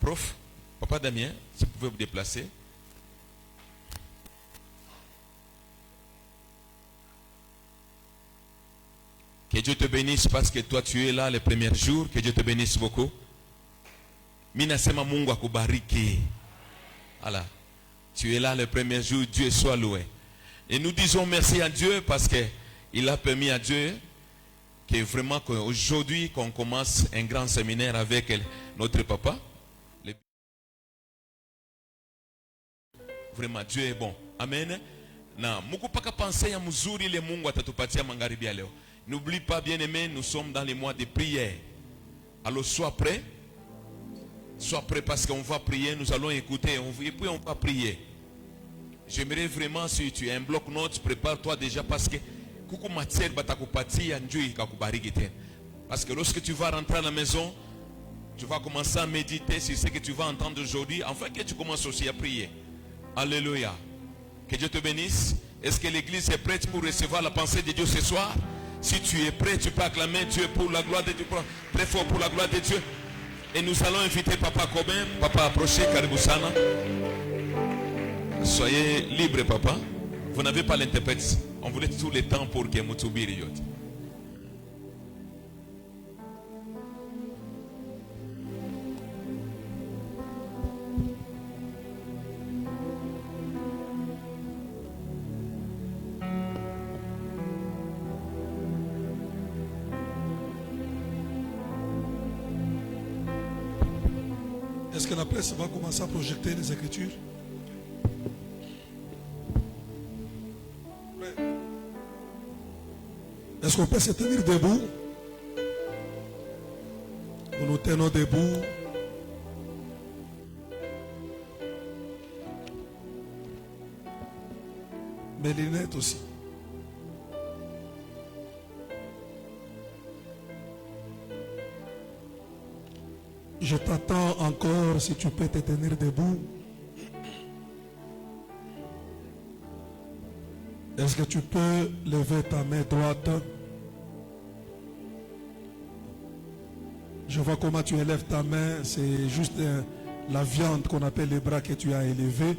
Prof, Papa Damien, si vous pouvez vous déplacer. Que Dieu te bénisse parce que toi tu es là les premiers jours. Que Dieu te bénisse beaucoup. Minasema Mungu akubariki. Voilà. Tu es là les premiers jours. Dieu soit loué. Et nous disons merci à Dieu parce que il a permis à Dieu que vraiment aujourd'hui qu'on commence un grand séminaire avec notre papa. Vraiment Dieu est bon. Amen. Na Mungu paka penser ya mzuri ile Mungu atatupatia magharibi ya leo. N'oublie pas, bien-aimé, nous sommes dans les mois de prière. Alors sois prêt. Sois prêt parce qu'on va prier, nous allons écouter et puis on va prier. J'aimerais vraiment, si tu as un bloc-notes, prépare-toi déjà parce que kuku matière batakupatia njui kakubariki tena. Parce que lorsque tu vas rentrer à la maison, tu vas commencer à méditer sur ce que tu vas entendre aujourd'hui, afin que tu commences aussi à prier. Alléluia. Que Dieu te bénisse. Est-ce que l'église est prête pour recevoir la pensée de Dieu ce soir? Si tu es prêt, tu peux acclamer Dieu pour la gloire de Dieu, très fort pour la gloire de Dieu. Et nous allons inviter Papa Cobain. Papa, approchez, Karibusana. Soyez libre, Papa. Vous n'avez pas l'interprète. On voulait tout le temps pour que Moutoubi yote. Est-ce que la presse va commencer à projeter les Écritures? Est-ce qu'on peut se tenir debout? Nous nous tenons debout. Mes lunettes aussi. Je t'attends encore si tu peux te tenir debout. Est-ce que tu peux lever ta main droite? Je vois comment tu élèves ta main. C'est juste la viande qu'on appelle les bras que tu as élevés.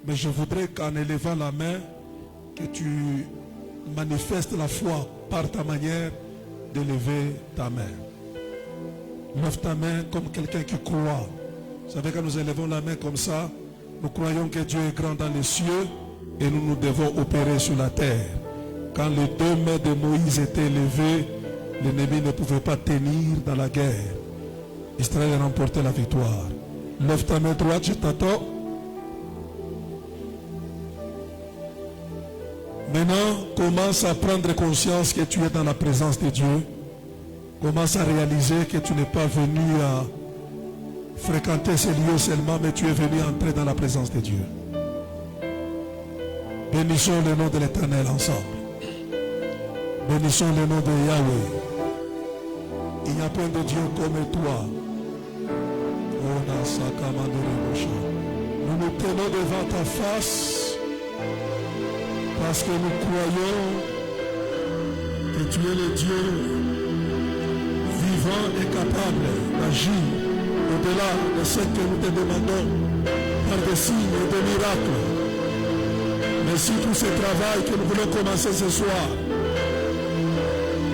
Mais je voudrais qu'en élevant la main, que tu manifestes la foi par ta manière de lever ta main. Lève ta main comme quelqu'un qui croit. Vous savez, quand nous élevons la main comme ça, nous croyons que Dieu est grand dans les cieux et nous devons opérer sur la terre. Quand les deux mains de Moïse étaient levées, l'ennemi ne pouvait pas tenir dans la guerre. Israël a remporté la victoire. Lève ta main droite, je t'attends. Maintenant, commence à prendre conscience que tu es dans la présence de Dieu. Commence à réaliser que tu n'es pas venu à fréquenter ces lieux seulement, mais tu es venu entrer dans la présence de Dieu. Bénissons le nom de l'Éternel ensemble. Bénissons le nom de Yahweh. Il n'y a point de Dieu comme toi. Nous nous tenons devant ta face parce que nous croyons que tu es le Dieu vivant et capable d'agir au-delà de ce que nous te demandons par des signes et des miracles. Merci pour ce travail que nous voulons commencer ce soir.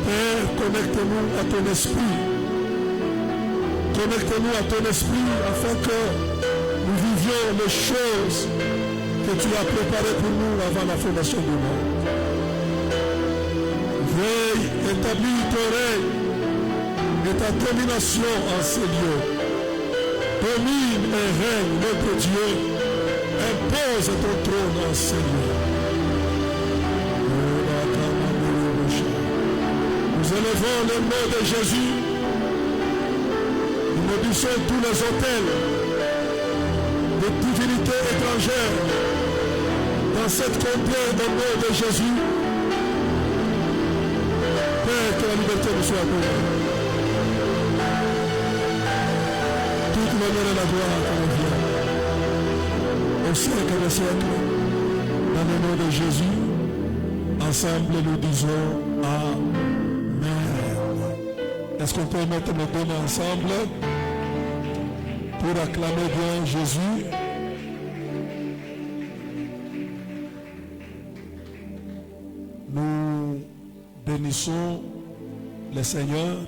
Père, connecte-nous à ton esprit. Connecte-nous à ton esprit afin que nous vivions les choses que tu as préparées pour nous avant la fondation du monde. Veille, établis ton règne et ta domination en ces lieux. Domine et règne, notre Dieu. Impose ton trône en ces lieux. Nous élevons le nom de Jésus. Nous maudissons tous les hôtels de divinités étrangères dans cette contrée au nom de Jésus. Père, que la liberté nous soit donnée. Toute l'honneur et la gloire te revient. Au siècle des siècles, dans le nom de Jésus, ensemble nous disons Amen. Est-ce qu'on peut mettre nos deux mains ensemble? Pour acclamer bien Jésus. Nous bénissons le Seigneur,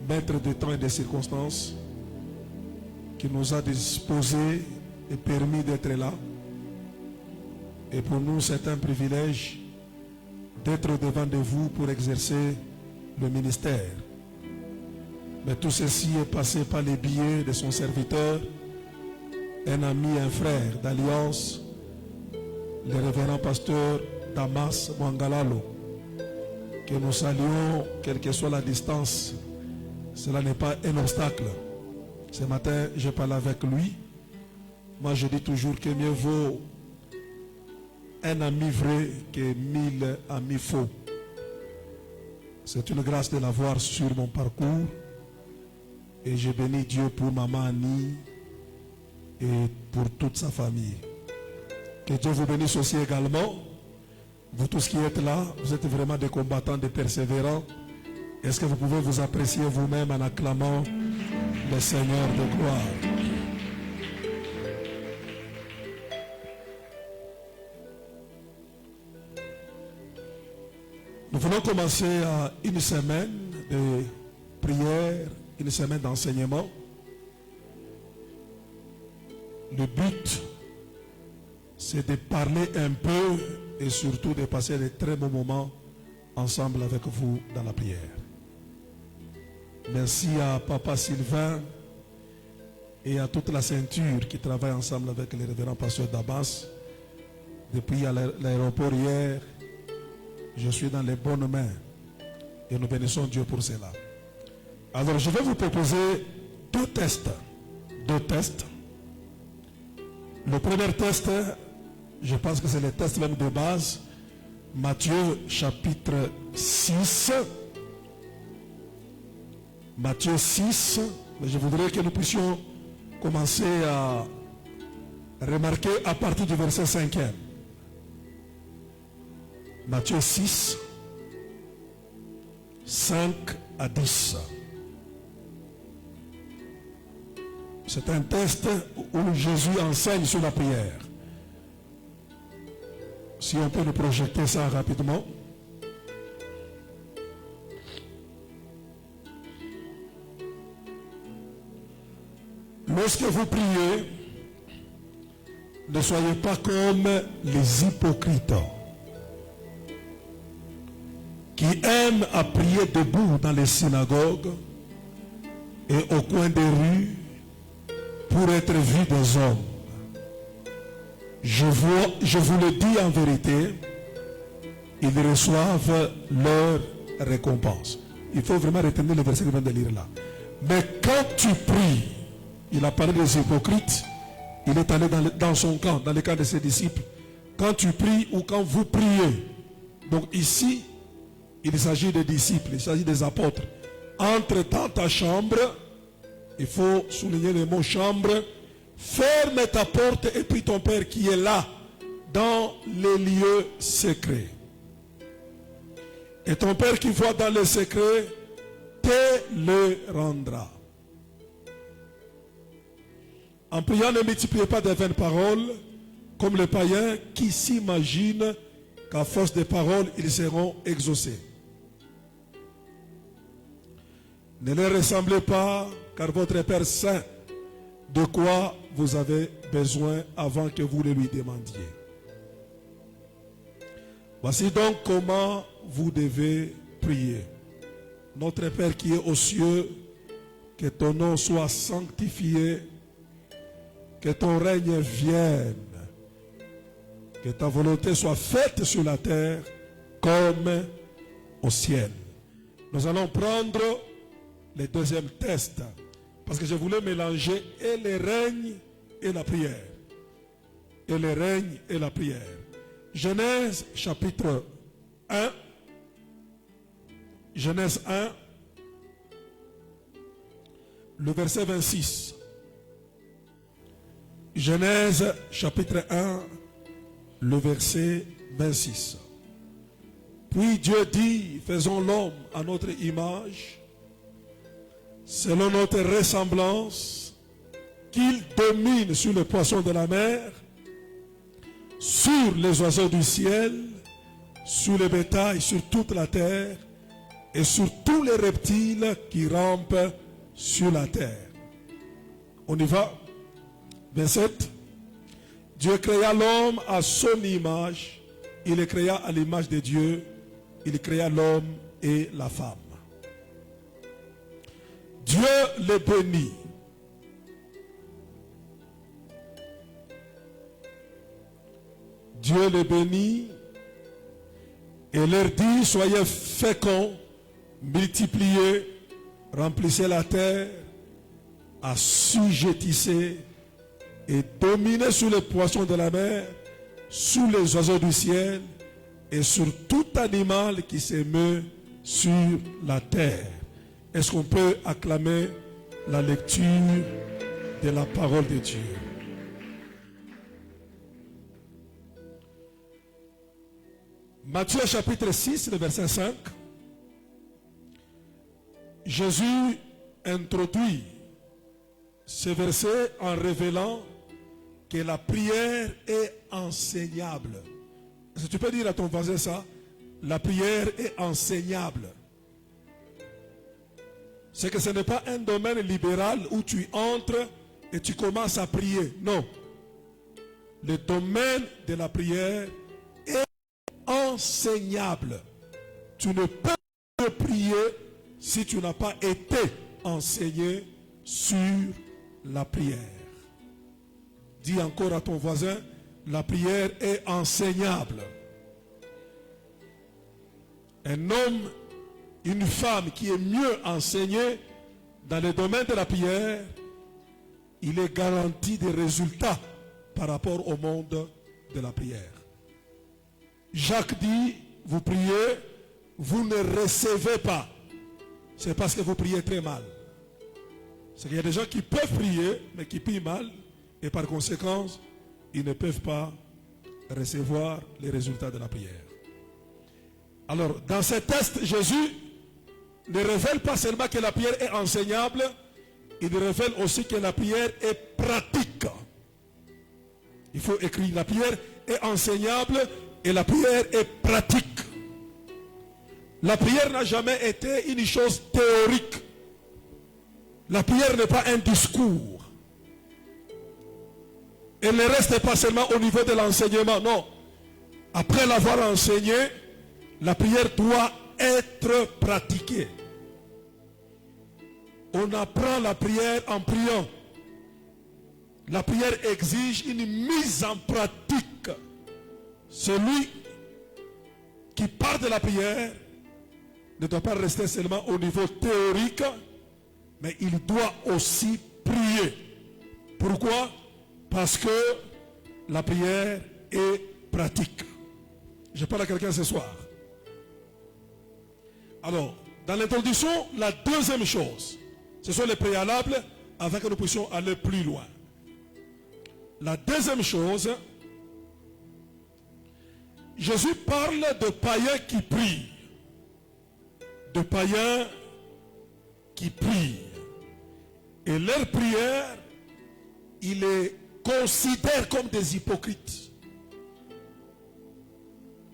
maître des temps et des circonstances, qui nous a disposé et permis d'être là. Et pour nous, c'est un privilège d'être devant de vous pour exercer le ministère. Mais tout ceci est passé par les billets de son serviteur, un ami, un frère d'alliance, le révérend pasteur Damas Mwangalalo, que nous saluons, quelle que soit la distance. Cela n'est pas un obstacle. Ce matin, je parle avec lui. Moi, je dis toujours que mieux vaut un ami vrai que 1000 amis faux. C'est une grâce de l'avoir sur mon parcours. Et je bénis Dieu pour maman Annie et pour toute sa famille. Que Dieu vous bénisse aussi également. Vous tous qui êtes là, vous êtes vraiment des combattants, des persévérants. Est-ce que vous pouvez vous apprécier vous-même en acclamant le Seigneur de gloire? Nous voulons commencer à une semaine de prière, une semaine d'enseignement. Le but, c'est de parler un peu et surtout de passer de très bons moments ensemble avec vous dans la prière. Merci à Papa Sylvain et à toute la ceinture qui travaille ensemble avec le révérend pasteur Damas. Depuis l'aéroport hier, je suis dans les bonnes mains et nous bénissons Dieu pour cela. Alors je vais vous proposer deux tests. Le premier test, je pense que c'est le test même de base. Matthieu chapitre 6. Matthieu 6. Mais je voudrais que nous puissions commencer à remarquer à partir du verset 5e. Matthieu 6, 5 à 10. C'est un test où Jésus enseigne sur la prière. Si on peut nous projeter ça rapidement. Lorsque vous priez, ne soyez pas comme les hypocrites qui aiment à prier debout dans les synagogues et au coin des rues pour être vus des hommes. Je vous le dis en vérité, ils reçoivent leur récompense. Il faut vraiment retenir le verset que je viens de lire là. Mais quand tu pries, il a parlé des hypocrites, il est allé dans son camp, dans le camp de ses disciples. Quand tu pries ou quand vous priez, donc ici, il s'agit des disciples, il s'agit des apôtres. Entre dans ta chambre, il faut souligner le mot chambre, ferme ta porte et prie ton Père qui est là, dans les lieux secrets. Et ton Père qui voit dans les secrets, te le rendra. En priant, ne multipliez pas de vaines paroles, comme les païens qui s'imaginent qu'à force de paroles, ils seront exaucés. Ne les ressemblez pas, car votre Père sait de quoi vous avez besoin avant que vous le lui demandiez. Voici donc comment vous devez prier. Notre Père qui est aux cieux, que ton nom soit sanctifié, que ton règne vienne, que ta volonté soit faite sur la terre comme au ciel. Nous allons prendre le deuxième test, parce que je voulais mélanger et le règne et la prière. Et le règne et la prière. Genèse chapitre 1. Genèse 1, le verset 26. Genèse chapitre 1, le verset 26. Puis Dieu dit, faisons l'homme à notre image, selon notre ressemblance, qu'il domine sur les poissons de la mer, sur les oiseaux du ciel, sur les bétails, sur toute la terre et sur tous les reptiles qui rampent sur la terre. On y va. 27. Dieu créa l'homme à son image. Il le créa à l'image de Dieu. Il créa l'homme et la femme. Dieu les bénit. Dieu les bénit et leur dit, soyez féconds, multipliez, remplissez la terre, assujettissez et dominez sur les poissons de la mer, sur les oiseaux du ciel et sur tout animal qui se meut sur la terre. Est-ce qu'on peut acclamer la lecture de la parole de Dieu? Matthieu chapitre 6, le verset 5. Jésus introduit ce verset en révélant que la prière est enseignable. Est-ce que tu peux dire à ton voisin ça? La prière est enseignable. C'est que ce n'est pas un domaine libéral où tu entres et tu commences à prier. Non. Le domaine de la prière est enseignable. Tu ne peux pas prier si tu n'as pas été enseigné sur la prière. Dis encore à ton voisin, la prière est enseignable. Un homme, une femme qui est mieux enseigné dans le domaine de la prière, il est garanti des résultats par rapport au monde de la prière. Jacques dit, vous priez, vous ne recevez pas. C'est parce que vous priez très mal. C'est qu'il y a des gens qui peuvent prier, mais qui prient mal, et par conséquent, ils ne peuvent pas recevoir les résultats de la prière. Alors, dans ce texte, Jésus ne révèle pas seulement que la prière est enseignable, il révèle aussi que la prière est pratique. Il faut écrire, la prière est enseignable et la prière est pratique. La prière n'a jamais été une chose théorique. La prière n'est pas un discours. Elle ne reste pas seulement au niveau de l'enseignement, non. Après l'avoir enseigné, la prière doit être pratiquée. On apprend la prière en priant. La prière exige une mise en pratique. Celui qui parle de la prière ne doit pas rester seulement au niveau théorique, mais il doit aussi prier. Pourquoi? Parce que la prière est pratique. Je parle à quelqu'un ce soir. Alors, dans l'introduction, la deuxième chose, ce sont les préalables avant que nous puissions aller plus loin. La deuxième chose, Jésus parle de païens qui prient. De païens qui prient. Et leur prière, il les considère comme des hypocrites.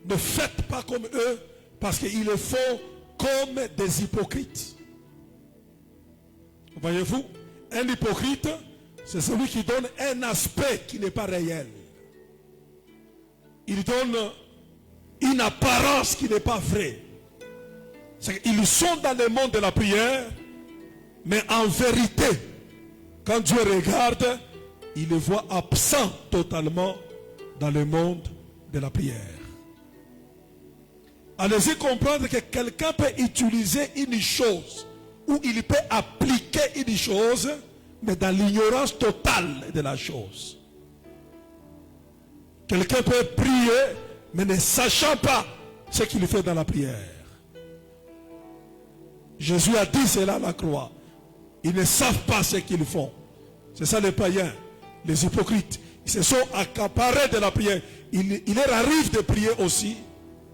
Ne faites pas comme eux, parce qu'ils le font comme des hypocrites. Voyez-vous, un hypocrite, c'est celui qui donne un aspect qui n'est pas réel. Il donne une apparence qui n'est pas vraie. Ils sont dans le monde de la prière, mais en vérité, quand Dieu regarde, il les voit absents totalement dans le monde de la prière. Allez-y comprendre que quelqu'un peut utiliser une chose, ou il peut appliquer une chose, mais dans l'ignorance totale de la chose. Quelqu'un peut prier, mais ne sachant pas ce qu'il fait dans la prière. Jésus a dit cela à la croix. Ils ne savent pas ce qu'ils font. C'est ça les païens, les hypocrites. Ils se sont accaparés de la prière. Il leur arrive de prier aussi,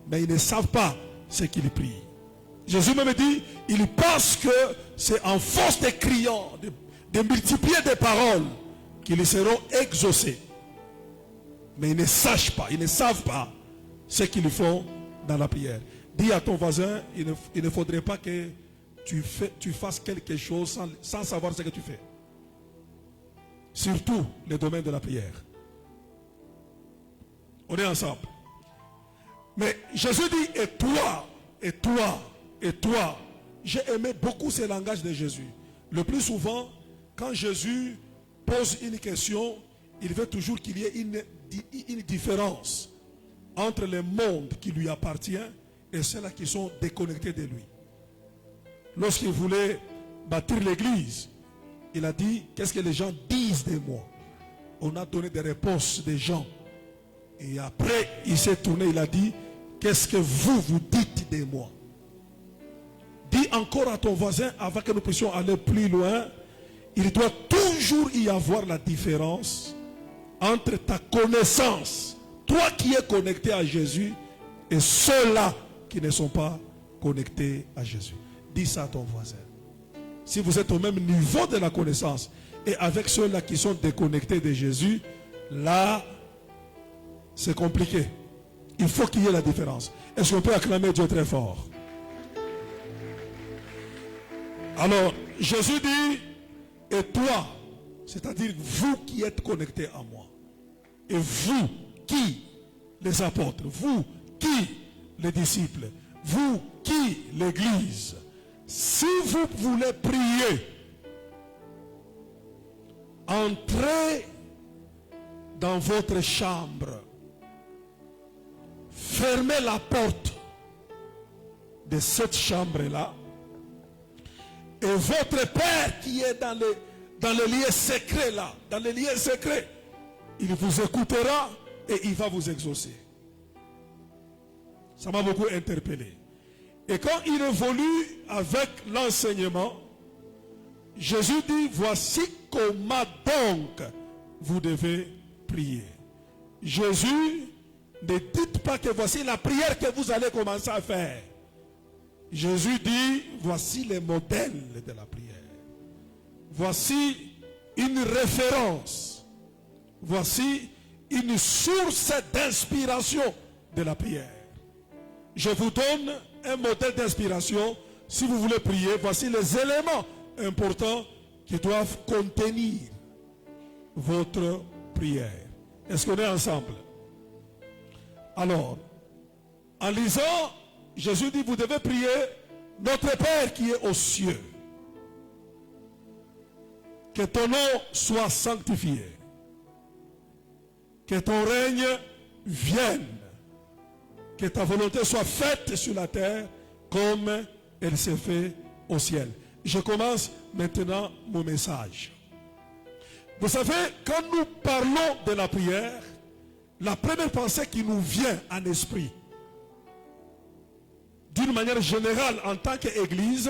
mais ils ne savent pas ce qu'ils prient. Jésus même dit, ils pensent que c'est en force de criant, de multiplier des paroles, qu'ils seront exaucés. Mais ils ne savent pas ce qu'ils font dans la prière. Dis à ton voisin, il ne faudrait pas que tu fasses quelque chose sans savoir ce que tu fais. Surtout le domaine de la prière. On est ensemble. Mais Jésus dit, et toi. J'ai aimé beaucoup ce langage de Jésus. Le plus souvent, quand Jésus pose une question, il veut toujours qu'il y ait une différence entre le monde qui lui appartient et ceux-là qui sont déconnectés de lui. Lorsqu'il voulait bâtir l'église, il a dit, qu'est-ce que les gens disent de moi? On a donné des réponses des gens. Et après, il s'est tourné, il a dit, qu'est-ce que vous dites de moi? Dis encore à ton voisin, avant que nous puissions aller plus loin, il doit toujours y avoir la différence entre ta connaissance, toi qui es connecté à Jésus, et ceux-là qui ne sont pas connectés à Jésus. Dis ça à ton voisin. Si vous êtes au même niveau de la connaissance, et avec ceux-là qui sont déconnectés de Jésus, là, c'est compliqué. Il faut qu'il y ait la différence. Est-ce qu'on peut acclamer Dieu très fort? Alors, Jésus dit, et toi, c'est-à-dire vous qui êtes connectés à moi, et vous qui, les apôtres, vous qui, les disciples, vous qui, l'église, si vous voulez prier, entrez dans votre chambre, fermez la porte de cette chambre-là, et votre Père qui est dans le lieu secret là, dans le lieu secret, il vous écoutera et il va vous exaucer. Ça m'a beaucoup interpellé. Et quand il évolue avec l'enseignement, Jésus dit, voici comment donc vous devez prier. Jésus ne dit pas que voici la prière que vous allez commencer à faire. Jésus dit, voici les modèles de la prière. Voici une référence. Voici une source d'inspiration de la prière. Je vous donne un modèle d'inspiration. Si vous voulez prier, voici les éléments importants qui doivent contenir votre prière. Est-ce qu'on est ensemble? Alors, en lisant, Jésus dit, vous devez prier notre Père qui est aux cieux. Que ton nom soit sanctifié. Que ton règne vienne. Que ta volonté soit faite sur la terre comme elle s'est faite au ciel. Je commence maintenant mon message. Vous savez, quand nous parlons de la prière, la première pensée qui nous vient en esprit, d'une manière générale en tant qu'Église,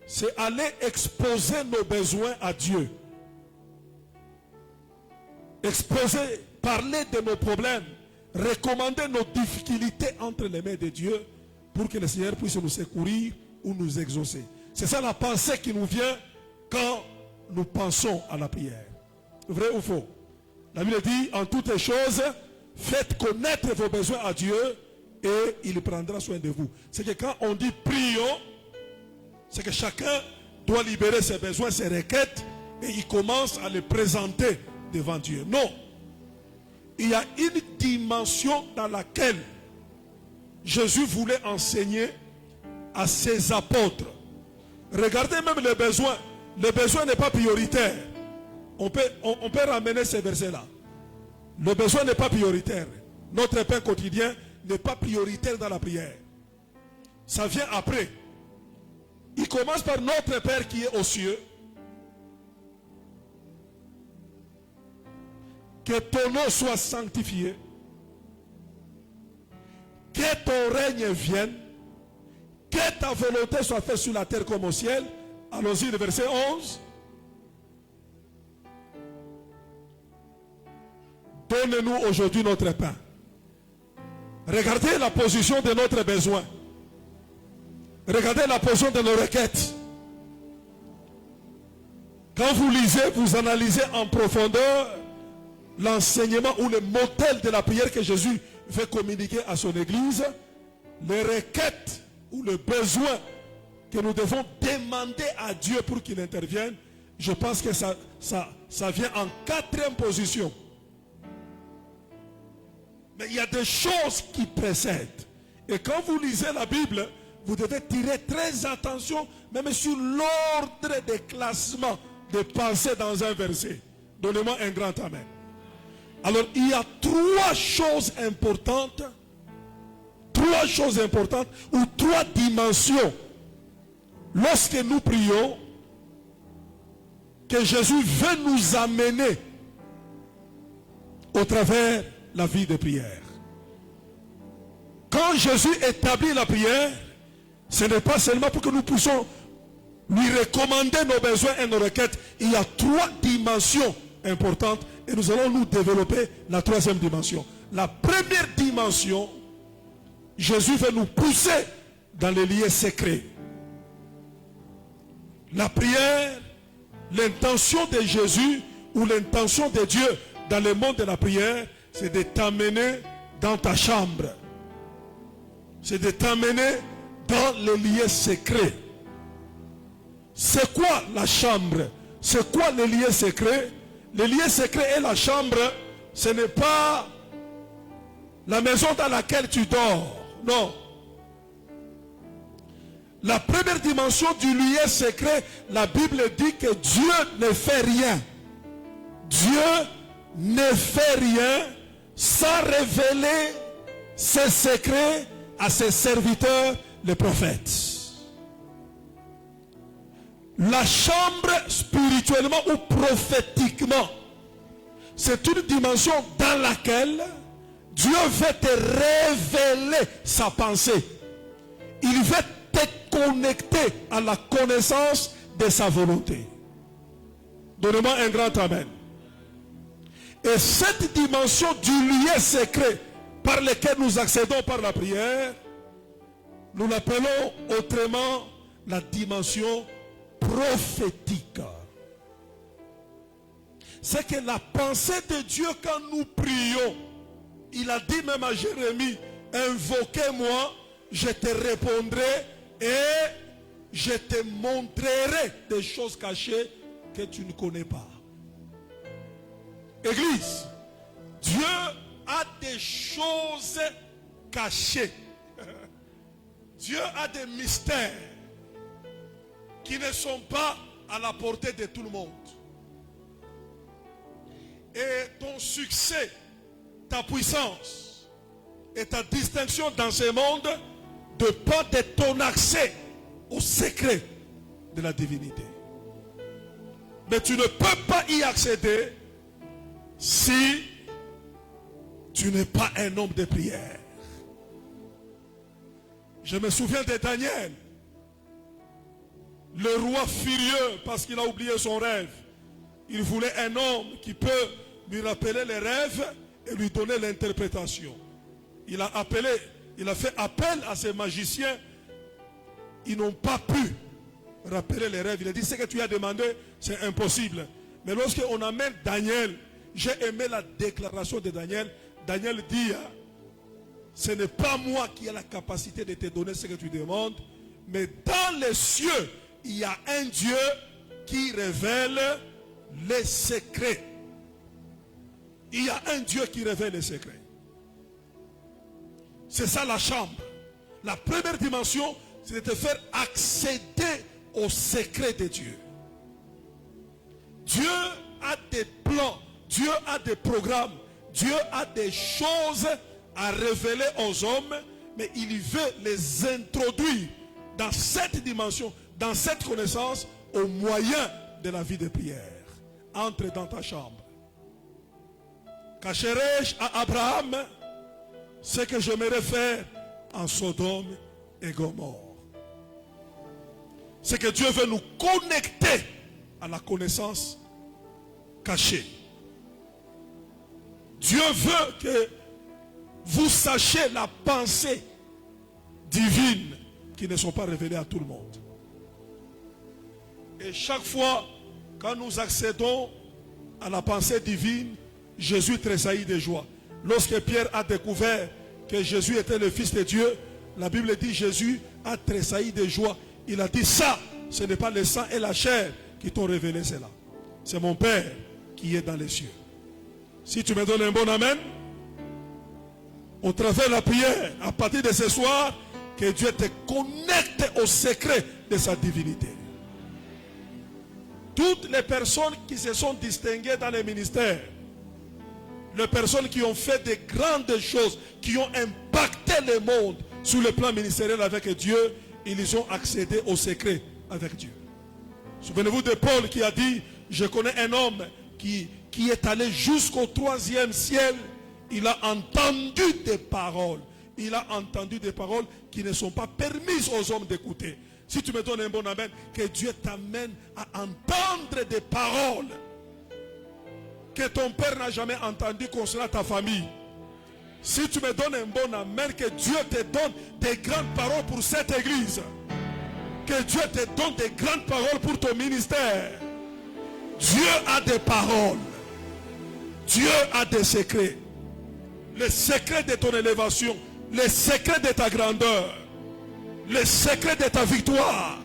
c'est aller exposer nos besoins à Dieu. Exposer, parler de nos problèmes, recommander nos difficultés entre les mains de Dieu pour que le Seigneur puisse nous secourir ou nous exaucer. C'est ça la pensée qui nous vient quand nous pensons à la prière. Vrai ou faux? La Bible dit, en toutes les choses, faites connaître vos besoins à Dieu et il prendra soin de vous. C'est que quand on dit prions, c'est que chacun doit libérer ses besoins, ses requêtes, et il commence à les présenter devant Dieu. Non. Il y a une dimension dans laquelle Jésus voulait enseigner à ses apôtres. Regardez même les besoins. Le besoin n'est pas prioritaire. On peut ramener ces versets-là. Le besoin n'est pas prioritaire. Notre pain quotidien n'est pas prioritaire dans la prière. Ça vient après. Il commence par notre Père qui est aux cieux. Que ton nom soit sanctifié. Que ton règne vienne. Que ta volonté soit faite sur la terre comme au ciel. Allons-y, le verset 11. Donne-nous aujourd'hui notre pain. Regardez la position de notre besoin. Regardez la position de nos requêtes. Quand vous lisez, vous analysez en profondeur l'enseignement ou le modèle de la prière que Jésus veut communiquer à son Église, les requêtes ou le besoin que nous devons demander à Dieu pour qu'il intervienne. Je pense que ça vient en 4e position. Mais il y a des choses qui précèdent. Et quand vous lisez la Bible, vous devez tirer très attention, même sur l'ordre des classements de pensées dans un verset. Donnez-moi un grand amen. Alors, il y a 3 choses importantes ou 3 dimensions lorsque nous prions que Jésus veut nous amener au travers la vie de prière. Quand Jésus établit la prière, ce n'est pas seulement pour que nous puissions lui recommander nos besoins et nos requêtes. Il y a 3 dimensions importantes et nous allons nous développer la 3e dimension. La première dimension, Jésus veut nous pousser dans les lieux secrets. La prière, l'intention de Jésus ou l'intention de Dieu dans le monde de la prière, c'est de t'amener dans ta chambre. C'est de t'amener dans les lieux secrets. C'est quoi la chambre? C'est quoi les lieux secrets? Les lieux secrets et la chambre, ce n'est pas la maison dans laquelle tu dors. Non. La première dimension du lieu secret, la Bible dit que Dieu ne fait rien. Dieu ne fait rien sans révéler ses secrets à ses serviteurs, les prophètes. La chambre, spirituellement ou prophétiquement, c'est une dimension dans laquelle Dieu veut te révéler sa pensée. Il veut te connecter à la connaissance de sa volonté. Donnez-moi un grand amen. Et cette dimension du lieu secret par lequel nous accédons par la prière, nous l'appelons autrement la dimension prophétique. C'est que la pensée de Dieu quand nous prions, il a dit même à Jérémie, invoquez-moi, je te répondrai et je te montrerai des choses cachées que tu ne connais pas. Église, Dieu a des choses cachées. Dieu a des mystères qui ne sont pas à la portée de tout le monde. Et ton succès, ta puissance et ta distinction dans ce monde dépendent de ton accès au secret de la divinité. Mais tu ne peux pas y accéder si tu n'es pas un homme de prière. Je me souviens de Daniel, le roi furieux parce qu'il a oublié son rêve. Il voulait un homme qui peut lui rappeler les rêves et lui donner l'interprétation. Il a fait appel à ces magiciens. Ils n'ont pas pu rappeler les rêves. Il a dit, ce que tu as demandé, c'est impossible. Mais lorsqu'on amène Daniel, j'ai aimé la déclaration de Daniel. Daniel dit, ce n'est pas moi qui ai la capacité de te donner ce que tu demandes, mais dans les cieux, il y a un Dieu qui révèle les secrets. Il y a un Dieu qui révèle les secrets. C'est ça la chambre. La première dimension, c'est de te faire accéder au secret de Dieu. Dieu a des plans, Dieu a des programmes, Dieu a des choses à révéler aux hommes, mais il veut les introduire dans cette dimension, dans cette connaissance, au moyen de la vie de prière. Entre dans ta chambre. Cacherai-je à Abraham ce que j'aimerais faire en Sodome et Gomorrhe? C'est que Dieu veut nous connecter à la connaissance cachée. Dieu veut que vous sachiez la pensée divine qui ne sont pas révélées à tout le monde. Et chaque fois Quand nous accédons à la pensée divine, Jésus tressaillit de joie. Lorsque Pierre a découvert que Jésus était le Fils de Dieu, la Bible dit Jésus a tressailli de joie. Il a dit ça, ce n'est pas le sang et la chair qui t'ont révélé cela. C'est mon Père qui est dans les cieux. Si tu me donnes un bon amen, au travers de la prière, à partir de ce soir, que Dieu te connecte au secret de sa divinité. Toutes les personnes qui se sont distinguées dans les ministères, les personnes qui ont fait de grandes choses, qui ont impacté le monde sur le plan ministériel avec Dieu, ils ont accédé au secret avec Dieu. Souvenez-vous de Paul qui a dit, je connais un homme qui est allé jusqu'au 3e ciel. Il a entendu des paroles. Il a entendu des paroles qui ne sont pas permises aux hommes d'écouter. Si tu me donnes un bon amen, que Dieu t'amène à entendre des paroles que ton père n'a jamais entendues concernant ta famille. Si tu me donnes un bon amen, que Dieu te donne des grandes paroles pour cette église. Que Dieu te donne des grandes paroles pour ton ministère. Dieu a des paroles. Dieu a des secrets. Le secret de ton élévation, le secret de ta grandeur, le secret de ta victoire.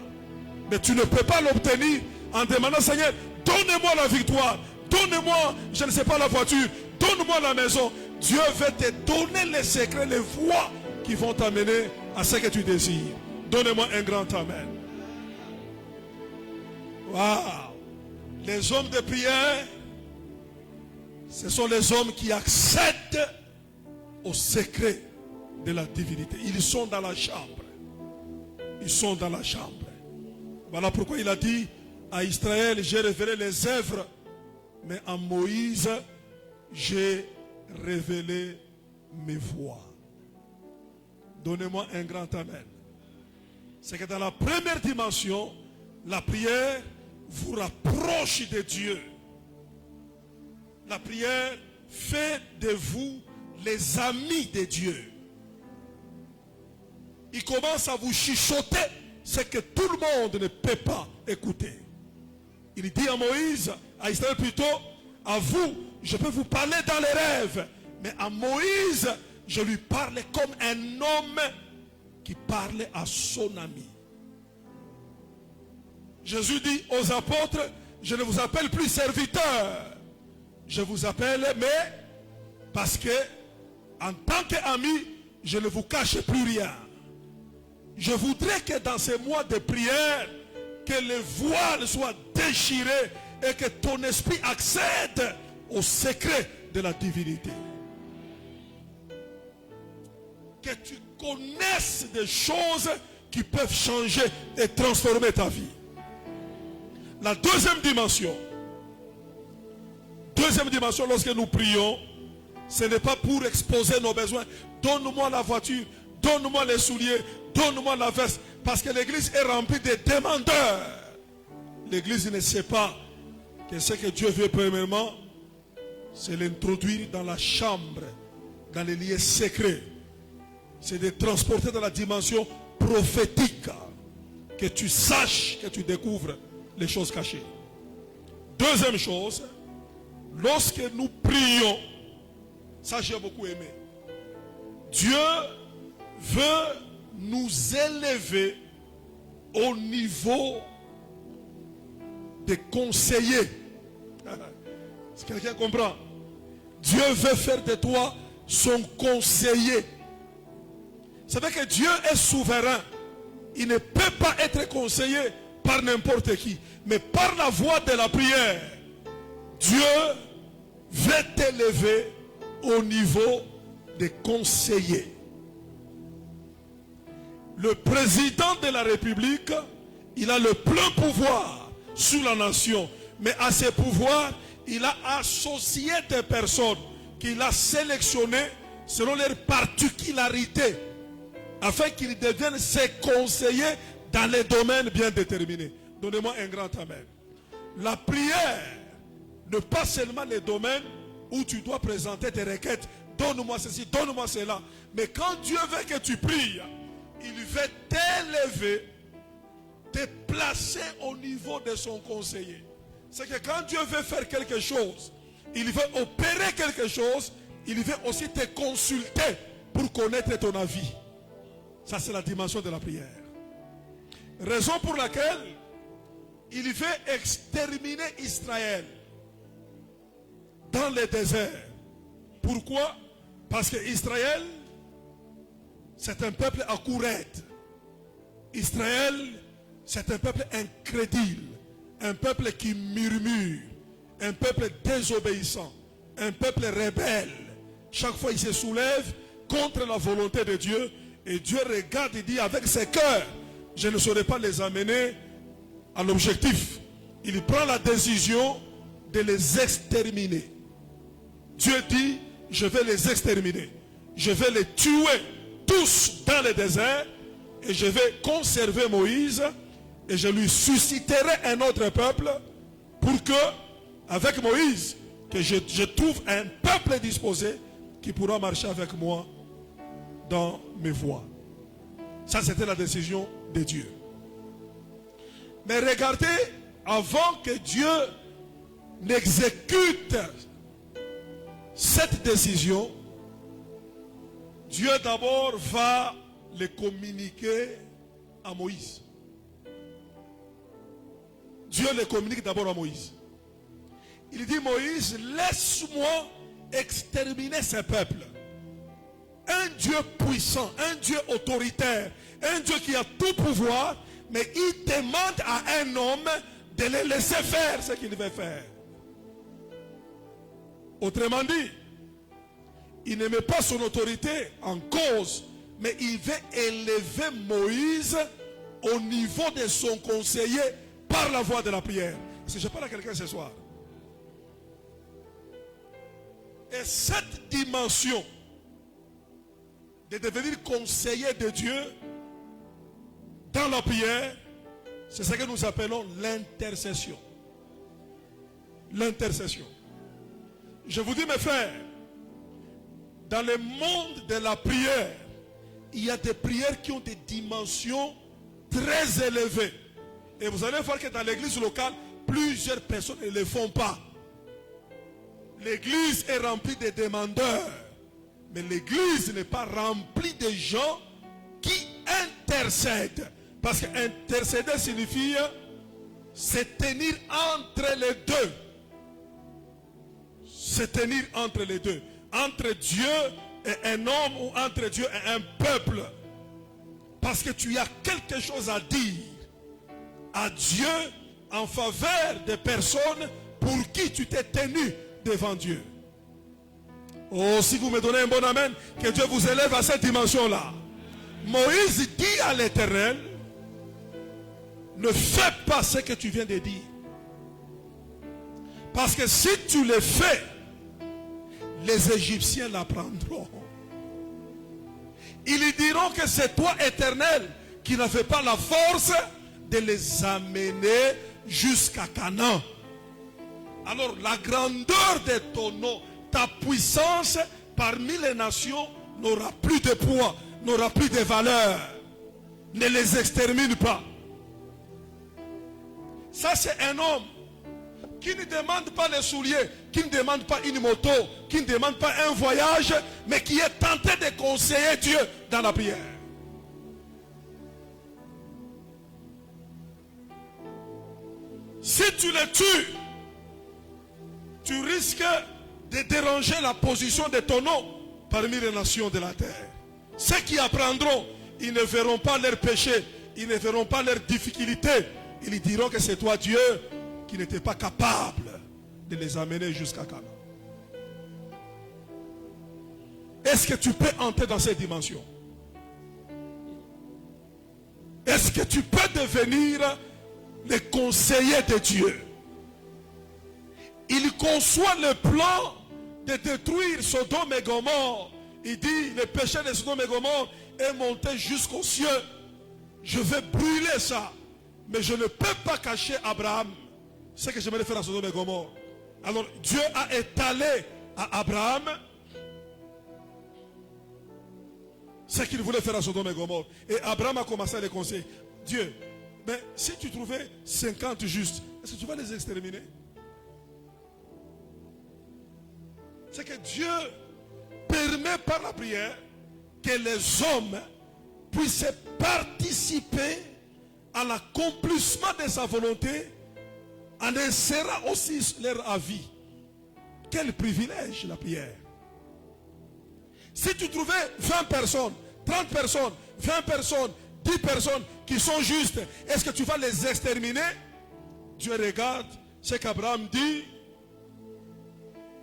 Mais tu ne peux pas l'obtenir en demandant, Seigneur, donne-moi la victoire, donne-moi, je ne sais pas, la voiture, donne-moi la maison. Dieu veut te donner les secrets, les voies qui vont t'amener à ce que tu désires. Donne-moi un grand amen. Waouh! Les hommes de prière, ce sont les hommes qui accèdent au secret de la divinité. Ils sont dans la chambre. Ils sont dans la chambre. Voilà pourquoi il a dit à Israël, j'ai révélé les œuvres, mais à Moïse, j'ai révélé mes voies. Donnez-moi un grand amen. C'est que dans la première dimension, la prière vous rapproche de Dieu. La prière fait de vous les amis de Dieu. Il commence à vous chuchoter ce que tout le monde ne peut pas écouter. Il dit à Moïse, à Israël plutôt, à vous, je peux vous parler dans les rêves. Mais à Moïse, je lui parle comme un homme qui parle à son ami. Jésus dit aux apôtres, je ne vous appelle plus serviteur. Je vous appelle, mais parce que en tant qu'ami, je ne vous cache plus rien. Je voudrais que dans ces mois de prière, que le voile soit déchiré et que ton esprit accède au secret de la divinité. Que tu connaisses des choses qui peuvent changer et transformer ta vie. La deuxième dimension, lorsque nous prions, ce n'est pas pour exposer nos besoins. Donne-moi la voiture, donne-moi les souliers, donne-moi la veste. Parce que l'église est remplie de demandeurs. L'église ne sait pas que ce que Dieu veut premièrement, c'est l'introduire dans la chambre, dans les lieux secrets. C'est de transporter dans la dimension prophétique. Que tu saches, que tu découvres les choses cachées. Deuxième chose, lorsque nous prions, ça j'ai beaucoup aimé. Dieu veut nous élever au niveau des conseillers. Si quelqu'un comprend, Dieu veut faire de toi son conseiller. Vous savez que Dieu est souverain. Il ne peut pas être conseillé par n'importe qui, mais par la voie de la prière. Dieu veut t'élever au niveau des conseillers. Le président de la République, il a le plein pouvoir sur la nation, mais à ce pouvoir, il a associé des personnes qu'il a sélectionnées selon leurs particularités, afin qu'ils deviennent ses conseillers dans les domaines bien déterminés. Donnez-moi un grand amen. La prière, ne pas seulement les domaines où tu dois présenter tes requêtes, donne-moi ceci, donne-moi cela. Mais quand Dieu veut que tu pries, il veut t'élever, te placer au niveau de son conseiller. c'est que quand Dieu veut faire quelque chose, il veut opérer quelque chose, il veut aussi te consulter pour connaître ton avis. Ça, c'est la dimension de la prière. Raison pour laquelle il veut exterminer Israël dans le désert. Pourquoi? Parce que Israël, c'est un peuple à courette. Israël, c'est un peuple incrédule, un peuple qui murmure, un peuple désobéissant, un peuple rebelle. Chaque fois, il se soulève contre la volonté de Dieu. Et Dieu regarde et dit avec ses cœurs, je ne saurais pas les amener à l'objectif. Il prend la décision de les exterminer. Dieu dit, je vais les exterminer. Je vais les tuer tous dans le désert. Et je vais conserver Moïse. Et je lui susciterai un autre peuple. Pour que, avec Moïse, que je trouve un peuple disposé qui pourra marcher avec moi dans mes voies. Ça, c'était la décision de Dieu. Mais regardez, avant que Dieu n'exécute cette décision, Dieu d'abord va le communiquer à Moïse. Dieu le communique d'abord à Moïse. Il dit, Moïse, laisse-moi exterminer ce peuple. Un Dieu puissant, un Dieu autoritaire, un Dieu qui a tout pouvoir, mais il demande à un homme de le laisser faire ce qu'il veut faire. Autrement dit, il ne met pas son autorité en cause, mais il veut élever Moïse au niveau de son conseiller par la voie de la prière. Est-ce que je parle à quelqu'un ce soir? Et cette dimension de devenir conseiller de Dieu dans la prière, c'est ce que nous appelons l'intercession. L'intercession. Je vous dis mes frères, dans le monde de la prière, il y a des prières qui ont des dimensions très élevées. Et vous allez voir que dans l'église locale, plusieurs personnes ne le font pas. L'église est remplie de demandeurs. Mais l'église n'est pas remplie de gens qui intercèdent. Parce qu'intercéder signifie se tenir entre les deux. Se tenir entre les deux. Entre Dieu et un homme ou entre Dieu et un peuple. Parce que tu as quelque chose à dire à Dieu en faveur des personnes pour qui tu t'es tenu devant Dieu. Oh, si vous me donnez un bon amen, que Dieu vous élève à cette dimension-là. Moïse dit à l'Éternel, ne fais pas ce que tu viens de dire. Parce que si tu le fais, les Égyptiens l'apprendront. Ils diront que c'est toi, Éternel, qui n'avais pas la force de les amener jusqu'à Canaan. Alors la grandeur de ton nom, ta puissance parmi les nations n'aura plus de poids, n'aura plus de valeur. Ne les extermine pas. Ça, c'est un homme qui ne demande pas les souliers, qui ne demande pas une moto, qui ne demande pas un voyage, mais qui est tenté de conseiller Dieu dans la prière. Si tu le tues, tu risques de déranger la position de ton nom parmi les nations de la terre. Ceux qui apprendront, ils ne verront pas leurs péchés, ils ne verront pas leurs difficultés. Ils diront que c'est toi Dieu qui n'était pas capable de les amener jusqu'à Canaan. Est-ce que tu peux entrer dans cette dimension? Est-ce que tu peux devenir le conseiller de Dieu? Il conçoit le plan de détruire Sodome et Gomorrhe. Il dit, le péché de Sodome et Gomorrhe est monté jusqu'aux cieux. Je vais brûler ça. Mais je ne peux pas cacher Abraham ce que j'aimerais faire à Sodome et Gomorrhe. Alors Dieu a étalé à Abraham ce qu'il voulait faire à Sodome et Gomorrhe. Et Abraham a commencé à les conseiller. Dieu, mais si tu trouvais 50 justes, est-ce que tu vas les exterminer? c'est que Dieu permet par la prière que les hommes puissent participer à l'accomplissement de sa volonté en insérant aussi leur avis. Quel privilège la prière. Si tu trouvais 20 personnes, 30 personnes, 20 personnes, 10 personnes qui sont justes, est-ce que tu vas les exterminer? Dieu regarde ce qu'Abraham dit.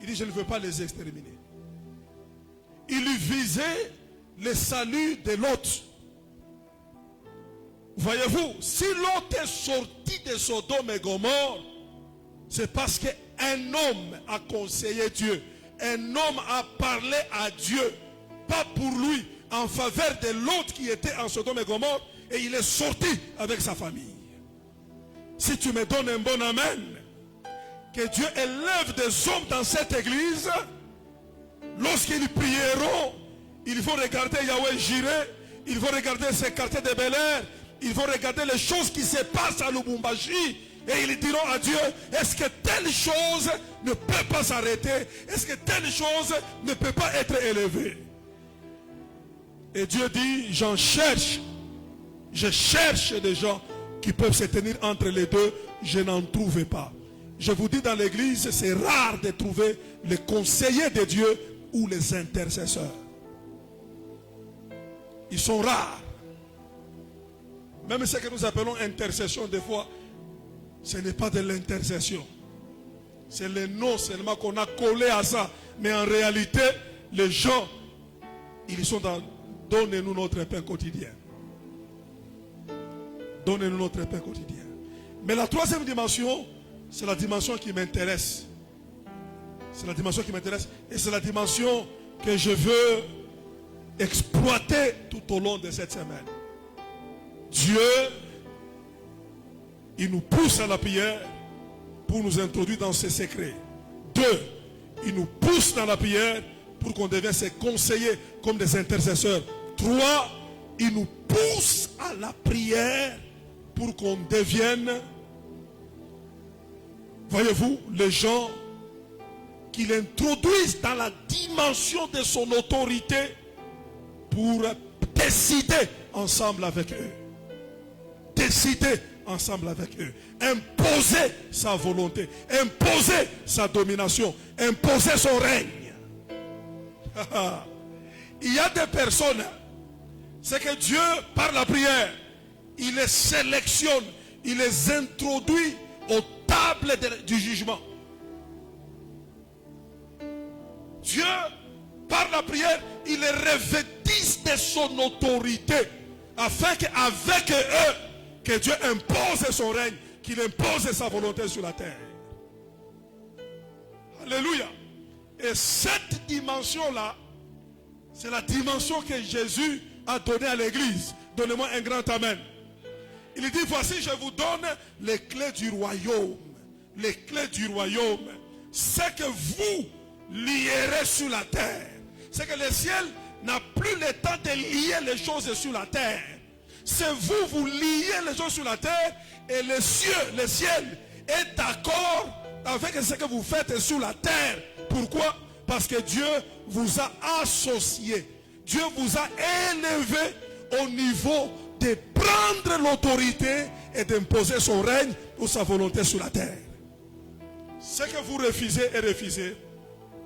Il dit, je ne veux pas les exterminer. Il lui visait le salut de Lot. Voyez-vous, si Lot est sorti de Sodome et Gomorrhe, c'est parce qu'un homme a conseillé Dieu. Un homme a parlé à Dieu, pas pour lui, en faveur de l'autre qui était en Sodome et Gomorrhe, et il est sorti avec sa famille. Si tu me donnes un bon amen, que Dieu élève des hommes dans cette église, lorsqu'ils prieront, il faut regarder Yahweh Jireh, il faut regarder ces quartiers de Bel-Air, il faut regarder les choses qui se passent à Lubumbashi, et ils diront à Dieu, est-ce que telle chose ne peut pas s'arrêter? Est-ce que telle chose ne peut pas être élevée? Et Dieu dit, j'en cherche. Je cherche des gens qui peuvent se tenir entre les deux. Je n'en trouve pas. Je vous dis, dans l'église, c'est rare de trouver les conseillers de Dieu ou les intercesseurs. Ils sont rares. Même ce que nous appelons intercession, des fois, ce n'est pas de l'intercession. C'est le nom seulement qu'on a collé à ça. Mais en réalité, les gens, ils sont dans donnez-nous notre pain quotidien. Donnez-nous notre pain quotidien. Mais la troisième dimension, c'est la dimension qui m'intéresse. C'est la dimension qui m'intéresse. Et c'est la dimension que je veux exploiter tout au long de cette semaine. Dieu, il nous pousse à la prière pour nous introduire dans ses secrets. 2, il nous pousse dans la prière pour qu'on devienne ses conseillers comme des intercesseurs. 3, il nous pousse à la prière pour qu'on devienne, voyez-vous, les gens qu'il introduise dans la dimension de son autorité pour décider ensemble avec eux. Décider ensemble avec eux. Imposer sa volonté. Imposer sa domination. Imposer son règne. Il y a des personnes, c'est que Dieu, par la prière, il les sélectionne, il les introduit aux tables du jugement. Dieu, par la prière, il les revêtisse de son autorité, afin qu'avec eux, que Dieu impose son règne, qu'il impose sa volonté sur la terre. Alléluia. Et cette dimension-là, c'est la dimension que Jésus a donnée à l'église. Donnez-moi un grand amen. Il dit, voici, je vous donne les clés du royaume. Les clés du royaume. C'est que vous lierez sur la terre. C'est que le ciel n'a plus le temps de lier les choses sur la terre. C'est vous, vous liez les choses sur la terre et le ciel est d'accord avec ce que vous faites sur la terre. Pourquoi? Parce que Dieu vous a associé. Dieu vous a élevé au niveau de prendre l'autorité et d'imposer son règne ou sa volonté sur la terre. Ce que vous refusez est refusé.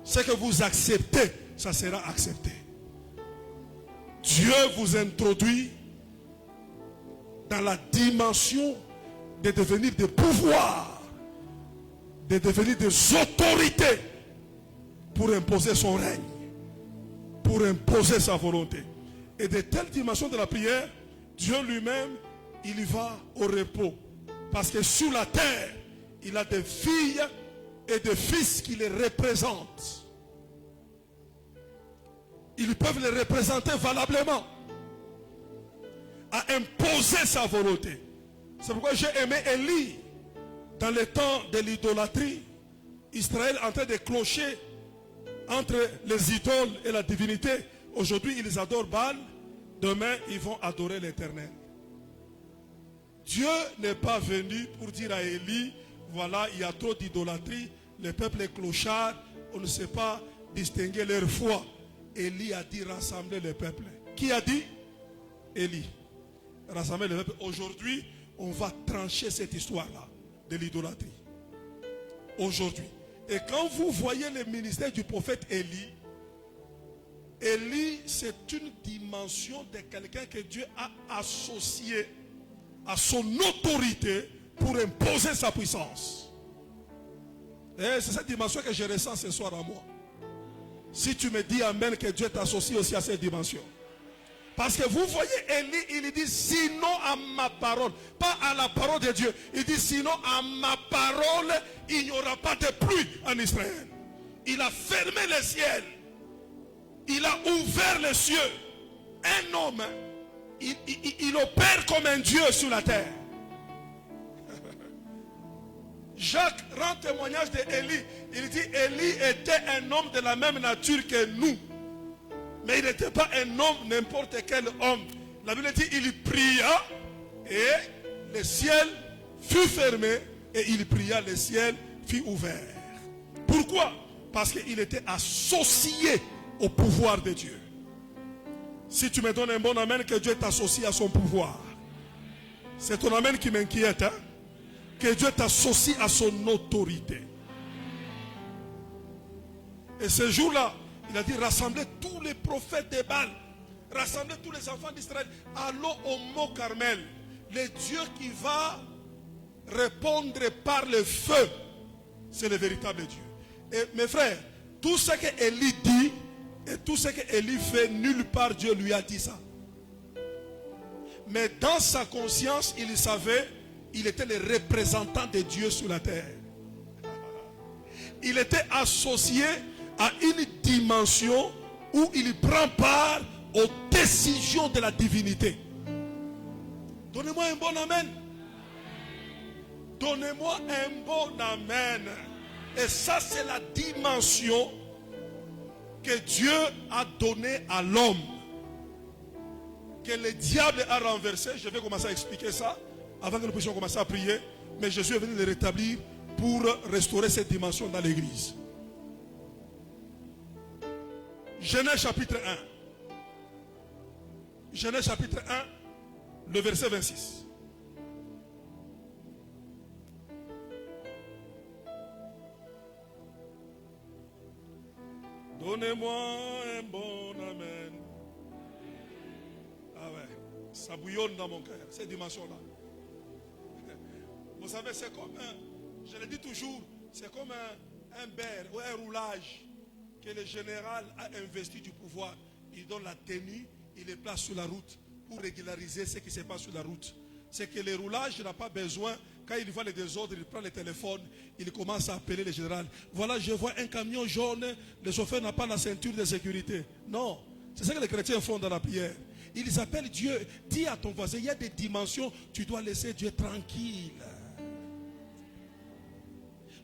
Ce que vous acceptez, ça sera accepté. Dieu vous introduit dans la dimension de devenir des pouvoirs, de devenir des autorités pour imposer son règne, pour imposer sa volonté. Et de telles dimensions de la prière, Dieu lui-même, il va au repos. Parce que sur la terre, il a des filles et des fils qui les représentent. Ils peuvent les représenter valablement, à imposer sa volonté. C'est pourquoi j'ai aimé Élie. Dans le temps de l'idolâtrie, Israël en train de clocher entre les idoles et la divinité. Aujourd'hui, ils adorent Baal. Demain, ils vont adorer l'Éternel. Dieu n'est pas venu pour dire à Élie, voilà, il y a trop d'idolâtrie, le peuple est clochard, on ne sait pas distinguer leur foi, Élie a dit rassembler le peuple. Qui a dit? Élie. Rassembler le peuple. Aujourd'hui, on va trancher cette histoire-là de l'idolâtrie. Aujourd'hui. Et quand vous voyez le ministère du prophète Élie, Élie, c'est une dimension de quelqu'un que Dieu a associé à son autorité pour imposer sa puissance. Et c'est cette dimension que je ressens ce soir à moi. Si tu me dis amen, que Dieu t'associe aussi à cette dimension. Parce que vous voyez Élie, il dit sinon à ma parole, pas à la parole de Dieu. Il dit sinon à ma parole, il n'y aura pas de pluie en Israël. Il a fermé le ciel. Il a ouvert les cieux. Un homme, il opère comme un Dieu sur la terre. Jacques rend témoignage d'Élie. Il dit Élie était un homme de la même nature que nous. Mais il n'était pas un homme, n'importe quel homme. La Bible dit il pria et le ciel fut fermé et il pria, le ciel fut ouvert. Pourquoi? Parce qu'il était associé au pouvoir de Dieu. Si tu me donnes un bon amen, que Dieu t'associe à son pouvoir. C'est ton amen qui m'inquiète. Hein? Que Dieu t'associe à son autorité. Et ce jour-là, il a dit rassemblez tous les prophètes de Baal, rassemblez tous les enfants d'Israël, allons au mont Carmel. Le Dieu qui va répondre par le feu, c'est le véritable Dieu. Et mes frères, tout ce que Élie dit et tout ce que Élie fait, nulle part Dieu lui a dit ça. Mais dans sa conscience, il savait, il était le représentant de Dieu sur la terre. Il était associé à une dimension où il prend part aux décisions de la divinité. Donnez-moi un bon amen. Donnez-moi un bon amen. Et ça, c'est la dimension que Dieu a donnée à l'homme, que le diable a renversé. Je vais commencer à expliquer ça avant que nous puissions commencer à prier. Mais Jésus est venu le rétablir pour restaurer cette dimension dans l'église. Genèse chapitre 1. Genèse chapitre 1, le verset 26. Donnez-moi un bon amen. Ah ouais, ça bouillonne dans mon cœur, cette dimension-là. Vous savez, c'est comme je le dis toujours, c'est comme un beurre ou un roulage que le général a investi du pouvoir. Il donne la tenue, il les place sur la route pour régulariser ce qui se passe sur la route. C'est que le roulage n'a pas besoin. Quand il voit les désordres, il prend le téléphone, il commence à appeler le général. Voilà, je vois un camion jaune, le chauffeur n'a pas la ceinture de sécurité. Non, c'est ça que les chrétiens font dans la prière. Ils appellent Dieu. Dis à ton voisin, il y a des dimensions, tu dois laisser Dieu tranquille.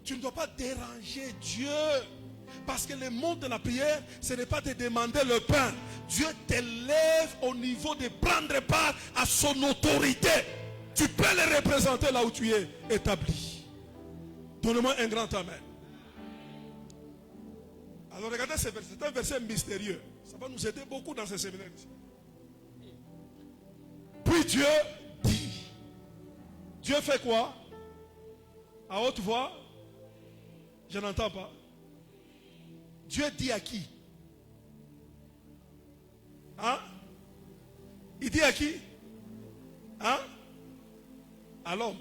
Tu ne dois pas déranger Dieu. Parce que le monde de la prière, ce n'est pas de demander le pain. Dieu t'élève au niveau de prendre part à son autorité. Tu peux le représenter là où tu es établi. Donne-moi un grand amen. Alors regardez ce verset. C'est un verset mystérieux. Ça va nous aider beaucoup dans ce séminaire ici. Puis Dieu dit. Dieu fait quoi? À haute voix? Je n'entends pas. Dieu dit à qui? Hein? Il dit à qui? Hein? À l'homme.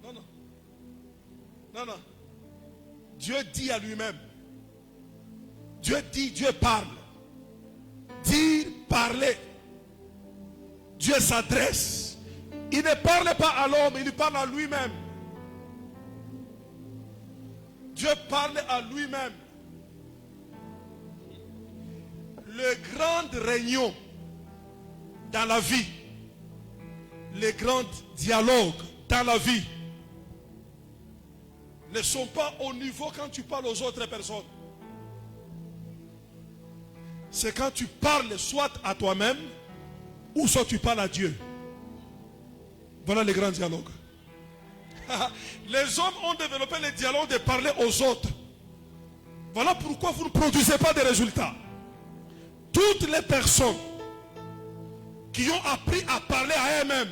Non, non. Non, non. Dieu dit à lui-même. Dieu dit, Dieu parle. Dire, parler. Dieu s'adresse. Il ne parle pas à l'homme, il parle à lui-même. Dieu parle à lui-même. Les grandes réunions dans la vie, les grands dialogues dans la vie ne sont pas au niveau quand tu parles aux autres personnes. C'est quand tu parles soit à toi-même ou soit tu parles à Dieu. Voilà les grands dialogues. Les hommes ont développé le dialogue de parler aux autres. Voilà pourquoi vous ne produisez pas de résultats. Toutes les personnes qui ont appris à parler à eux-mêmes,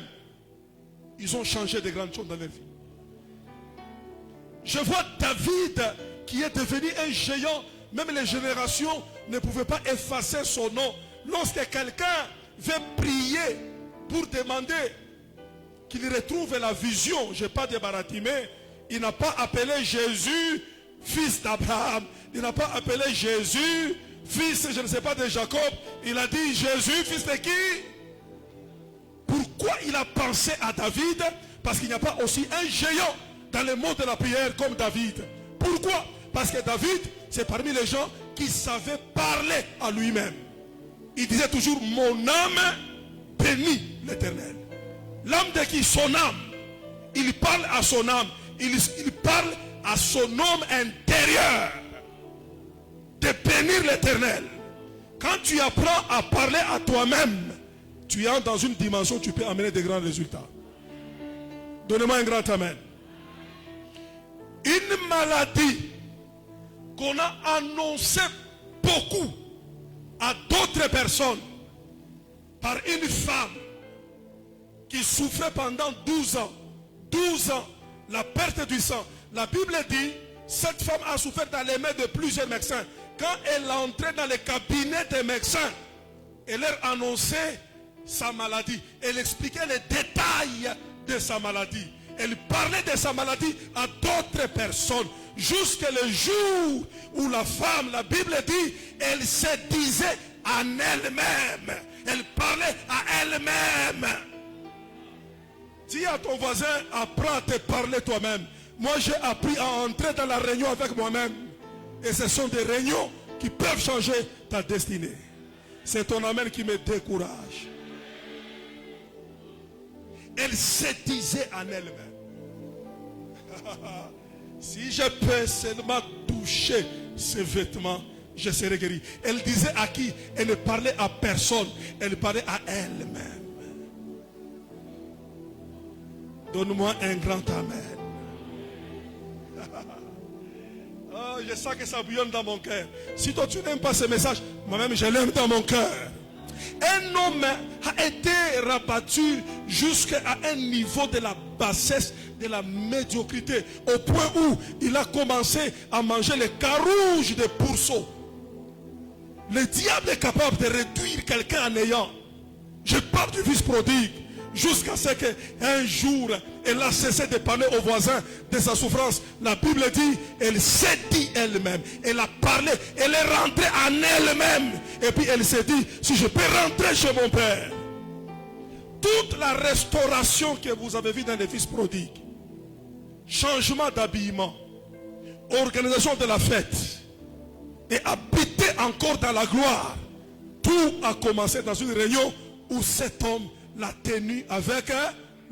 ils ont changé de grandes choses dans leur vie. Je vois David qui est devenu un géant. Même les générations ne pouvaient pas effacer son nom. Lorsque quelqu'un veut prier pour demander qu'il retrouve la vision, je n'ai pas de Baratimée, il n'a pas appelé Jésus fils d'Abraham. Il n'a pas appelé Jésus fils, je ne sais pas, de Jacob. Il a dit Jésus fils de qui? Pourquoi il a pensé à David? Parce qu'il n'y a pas aussi un géant dans le monde de la prière comme David. Pourquoi? Parce que David, c'est parmi les gens qui savaient parler à lui-même. Il disait toujours, mon âme bénit l'Éternel. L'âme de qui? Son âme. Il parle à son âme. Il parle à son homme intérieur de bénir l'Éternel. Quand tu apprends à parler à toi-même, tu entres dans une dimension où tu peux amener de grands résultats. Donnez-moi un grand amen. Une maladie qu'on a annoncée beaucoup à d'autres personnes par une femme qui souffrait pendant 12 ans. 12 ans, la perte du sang. La Bible dit, cette femme a souffert dans les mains de plusieurs médecins. Quand elle entrait dans le cabinet des médecins, elle leur annonçait sa maladie. Elle expliquait les détails de sa maladie. Elle parlait de sa maladie à d'autres personnes. Jusqu'à le jour où la femme, la Bible dit, elle se disait en elle-même. Elle parlait à elle-même. Dis à ton voisin, apprends à te parler toi-même. Moi, j'ai appris à entrer dans la réunion avec moi-même. Et ce sont des réunions qui peuvent changer ta destinée. C'est ton amen qui me décourage. Elle se disait en elle-même. Si je peux seulement toucher ses vêtements, je serai guéri. Elle disait à qui? Elle ne parlait à personne. Elle parlait à elle-même. Donne-moi un grand amen. Oh, je sens que ça bouillonne dans mon cœur. Si toi tu n'aimes pas ce message, moi-même je l'aime dans mon cœur. Un homme a été rabattu jusqu'à un niveau de la bassesse, de la médiocrité, au point où il a commencé à manger les carouges des pourceaux. Le diable est capable de réduire quelqu'un en ayant. Je parle du fils prodigue. Jusqu'à ce qu'un jour, elle a cessé de parler aux voisins de sa souffrance. La Bible dit, elle s'est dit elle-même. Elle a parlé, elle est rentrée en elle-même. Et puis elle s'est dit, si je peux rentrer chez mon père. Toute la restauration que vous avez vue dans les fils prodigues, changement d'habillement, organisation de la fête, et habiter encore dans la gloire, tout a commencé dans une réunion où cet homme l'a tenu avec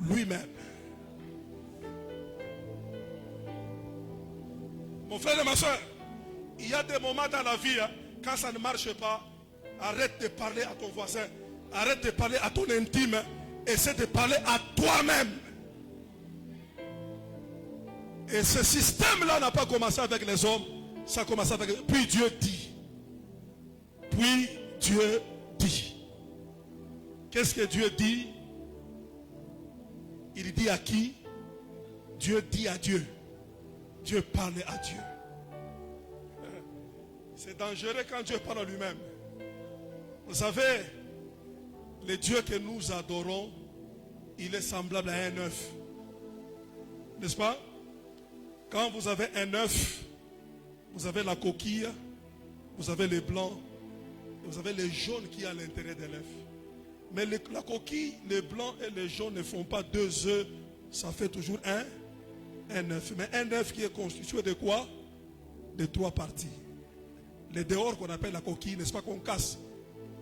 lui-même. Mon frère et ma soeur, il y a des moments dans la vie, quand ça ne marche pas, arrête de parler à ton voisin, arrête de parler à ton intime, essaie de parler à toi-même. Et ce système-là n'a pas commencé avec les hommes, ça a commencé avec... Puis Dieu dit. Puis Dieu dit. Qu'est-ce que Dieu dit? Il dit à qui? Dieu dit à Dieu. Dieu parle à Dieu. C'est dangereux quand Dieu parle à lui-même. Vous savez, le Dieu que nous adorons, il est semblable à un œuf. N'est-ce pas? Quand vous avez un œuf, vous avez la coquille, vous avez les blancs, vous avez les jaunes qui sont à l'intérieur de l'œuf. Mais la coquille, les blancs et les jaunes ne font pas 2 œufs. Ça fait toujours un œuf. Mais un œuf qui est constitué de quoi? De 3 parties. Les dehors qu'on appelle la coquille, n'est-ce pas qu'on casse?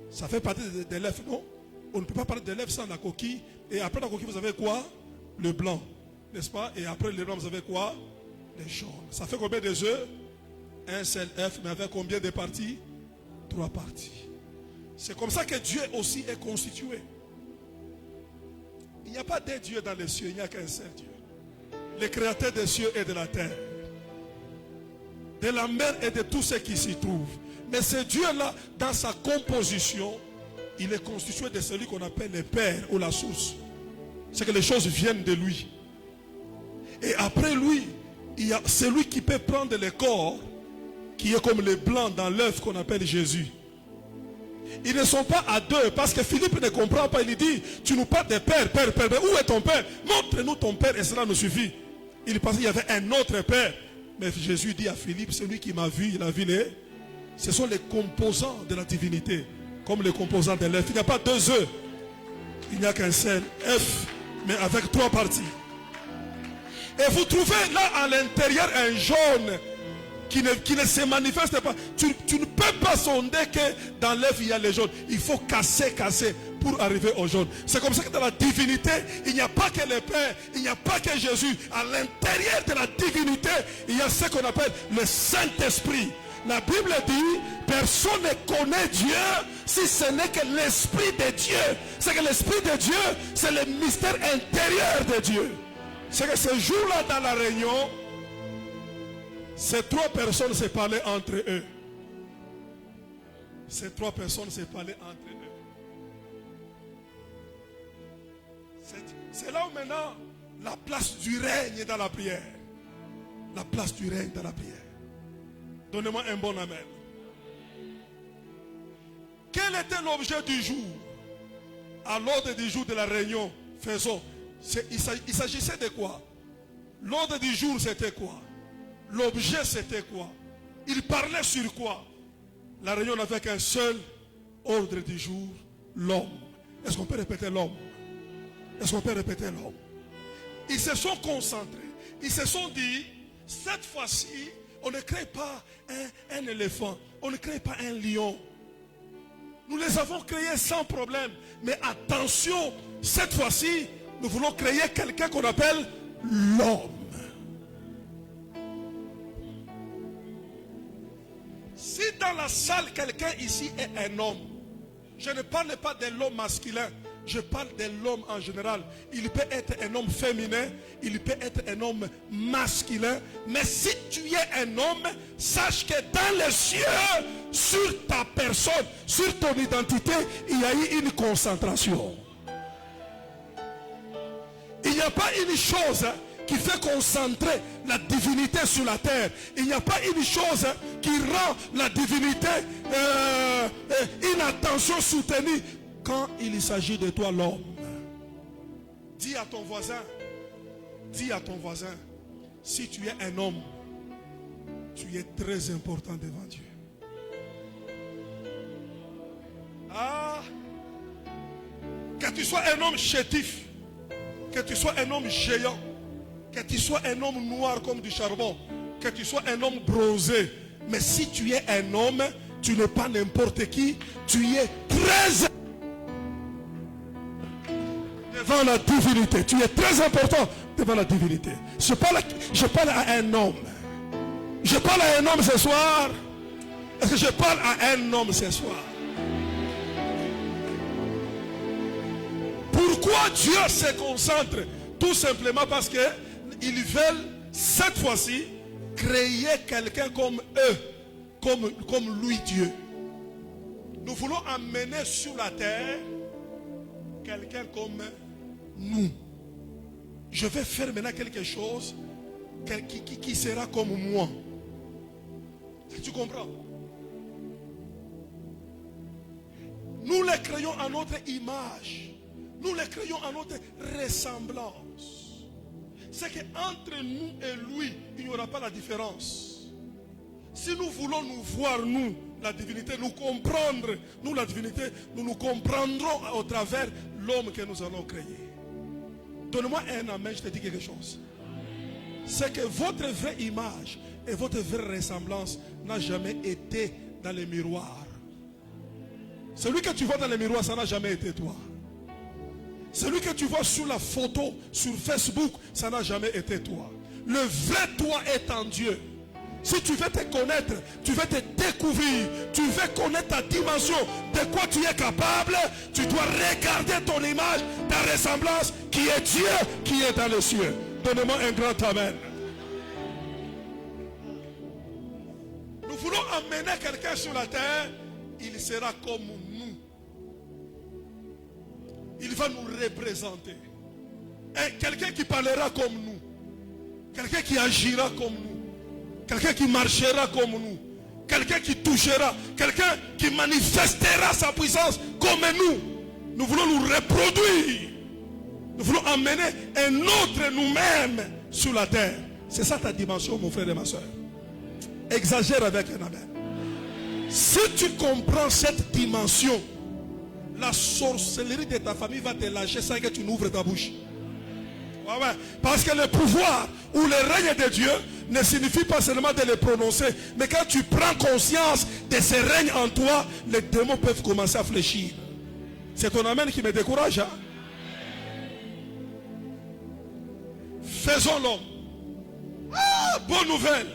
Ça fait partie de l'œuf, non? On ne peut pas parler de l'œuf sans la coquille. Et après la coquille, vous avez quoi? Le blanc. N'est-ce pas? Et après le blanc, vous avez quoi? Les jaunes. Ça fait combien de œufs? Un seul œuf, mais avec combien de parties? 3 parties. C'est comme ça que Dieu aussi est constitué. Il n'y a pas de Dieu dans les cieux, il n'y a qu'un seul Dieu. Le créateur des cieux et de la terre. de la mer et de tout ce qui s'y trouve. Mais ce Dieu-là, dans sa composition, il est constitué de celui qu'on appelle le Père ou la source. C'est que les choses viennent de lui. Et après lui, il y a celui qui peut prendre le corps, qui est comme le blanc dans l'œuf qu'on appelle Jésus. Ils ne sont pas à deux, parce que Philippe ne comprend pas. Il lui dit, tu nous parles de Père, Père, Père, où est ton Père? Montre-nous ton Père et cela nous suffit. Il pensait qu'il y avait un autre Père. Mais Jésus dit à Philippe, celui qui m'a vu, il a vu les... Ce sont les composants de la divinité, comme les composants de l'œuf. Il n'y a pas deux œufs, il n'y a qu'un seul œuf, mais avec trois parties. Et vous trouvez là à l'intérieur un jaune qui ne se manifeste pas. Tu ne peux pas sonder que dans l'œuf il y a les jaunes. Il faut casser pour arriver au jaune. C'est comme ça que dans la divinité, il n'y a pas que le Père, il n'y a pas que Jésus. À l'intérieur de la divinité, il y a ce qu'on appelle le Saint-Esprit. La Bible dit, personne ne connaît Dieu si ce n'est que l'Esprit de Dieu. C'est que l'Esprit de Dieu, c'est le mystère intérieur de Dieu. C'est que ce jour-là dans la réunion, ces trois personnes se parlaient entre eux. Ces trois personnes se parlaient entre eux. C'est là où maintenant la place du règne dans la prière. La place du règne dans la prière. Donnez-moi un bon amen. Quel était l'objet du jour? À l'ordre du jour de la réunion, faisons. Il s'agissait de quoi? L'ordre du jour c'était quoi? L'objet c'était quoi? Il parlait sur quoi? La réunion n'avait qu'un seul ordre du jour, l'homme. Est-ce qu'on peut répéter l'homme? Est-ce qu'on peut répéter l'homme? Ils se sont concentrés. Ils se sont dit, cette fois-ci, on ne crée pas un éléphant. On ne crée pas un lion. Nous les avons créés sans problème. Mais attention, cette fois-ci, nous voulons créer quelqu'un qu'on appelle l'homme. Si dans la salle, quelqu'un ici est un homme, je ne parle pas de l'homme masculin, je parle de l'homme en général. Il peut être un homme féminin, il peut être un homme masculin. Mais si tu es un homme, sache que dans les cieux, sur ta personne, sur ton identité, il y a eu une concentration. Il n'y a pas une chose qui fait concentrer la divinité sur la terre. Il n'y a pas une chose qui rend la divinité une attention soutenue. Quand il s'agit de toi, l'homme, dis à ton voisin, si tu es un homme, tu es très important devant Dieu. Ah, que tu sois un homme chétif, que tu sois un homme géant, que tu sois un homme noir comme du charbon, que tu sois un homme bronzé, mais si tu es un homme, tu n'es pas n'importe qui, tu es très devant la divinité. Tu es très important devant la divinité. Je parle à un homme. Je parle à un homme ce soir. Est-ce que je parle à un homme ce soir? Pourquoi Dieu se concentre? Tout simplement parce qu'ils veulent cette fois-ci créer quelqu'un comme eux, comme lui Dieu. Nous voulons amener sur la terre quelqu'un comme nous. Je vais faire maintenant quelque chose qui sera comme moi. Tu comprends? Nous les créons à notre image. Nous les créons à notre ressemblance. C'est qu'entre nous et lui, il n'y aura pas la différence. Si nous voulons nous voir, nous, la divinité, nous comprendre, nous, la divinité, nous nous comprendrons au travers l'homme que nous allons créer. Donne-moi un amen, je te dis quelque chose. C'est que votre vraie image et votre vraie ressemblance n'a jamais été dans les miroirs. Celui que tu vois dans les miroirs, ça n'a jamais été toi. Celui que tu vois sur la photo, sur Facebook, ça n'a jamais été toi. Le vrai toi est en Dieu. Si tu veux te connaître, tu veux te découvrir, tu veux connaître ta dimension, de quoi tu es capable, tu dois regarder ton image, ta ressemblance, qui est Dieu, qui est dans les cieux. Donne-moi un grand amen. amener quelqu'un sur la terre, il sera comme nous. Il va nous représenter. Et quelqu'un qui parlera comme nous. Quelqu'un qui agira comme nous. Quelqu'un qui marchera comme nous. Quelqu'un qui touchera. Quelqu'un qui manifestera sa puissance comme nous. Nous voulons nous reproduire. Nous voulons emmener un autre nous-mêmes sur la terre. C'est ça ta dimension, mon frère et ma soeur. Exagère avec un amen. Si tu comprends cette dimension, la sorcellerie de ta famille va te lâcher sans que tu n'ouvres ta bouche. Ouais, ouais. Parce que le pouvoir ou le règne de Dieu ne signifie pas seulement de le prononcer, mais quand tu prends conscience de ce règne en toi, les démons peuvent commencer à fléchir. C'est ton amen qui me décourage. Hein? Faisons l'homme. Ah, bonne nouvelle.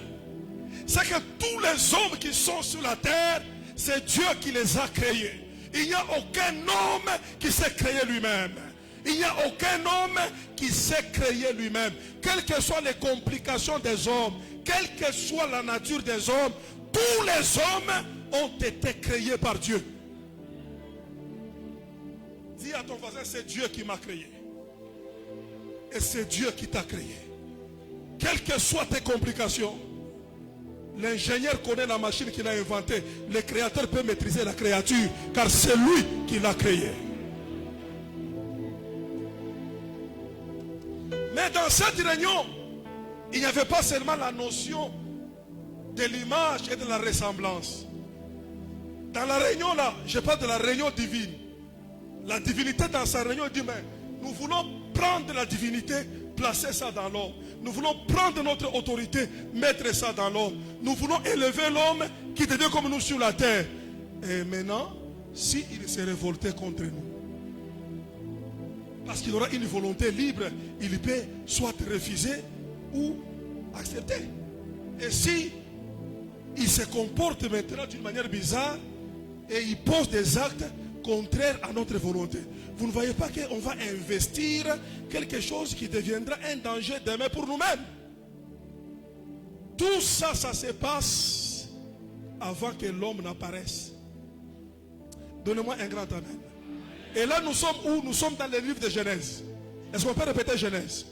C'est que tous les hommes qui sont sur la terre, c'est Dieu qui les a créés. Il n'y a aucun homme qui s'est créé lui-même. Il n'y a aucun homme qui s'est créé lui-même. Quelles que soient les complications des hommes, quelle que soit la nature des hommes, tous les hommes ont été créés par Dieu. Dis à ton voisin, c'est Dieu qui m'a créé. Et c'est Dieu qui t'a créé. Quelles que soient tes complications, l'ingénieur connaît la machine qu'il a inventée. Le créateur peut maîtriser la créature, car c'est lui qui l'a créée. Mais dans cette réunion, il n'y avait pas seulement la notion de l'image et de la ressemblance. Dans la réunion là, je parle de la réunion divine. La divinité dans sa réunion dit, mais nous voulons prendre la divinité, placer ça dans l'homme. Nous voulons prendre notre autorité, mettre ça dans l'homme. Nous voulons élever l'homme qui devient comme nous sur la terre. Et maintenant, s'il se révoltait contre nous, parce qu'il aura une volonté libre, il peut soit refuser ou accepter. Et si il se comporte maintenant d'une manière bizarre et il pose des actes contraires à notre volonté, vous ne voyez pas qu'on va investir quelque chose qui deviendra un danger demain pour nous-mêmes. Tout ça, ça se passe avant que l'homme n'apparaisse. Donnez-moi un grand amen. Et là, nous sommes où? Nous sommes dans le livre de Genèse. Est-ce qu'on peut répéter Genèse?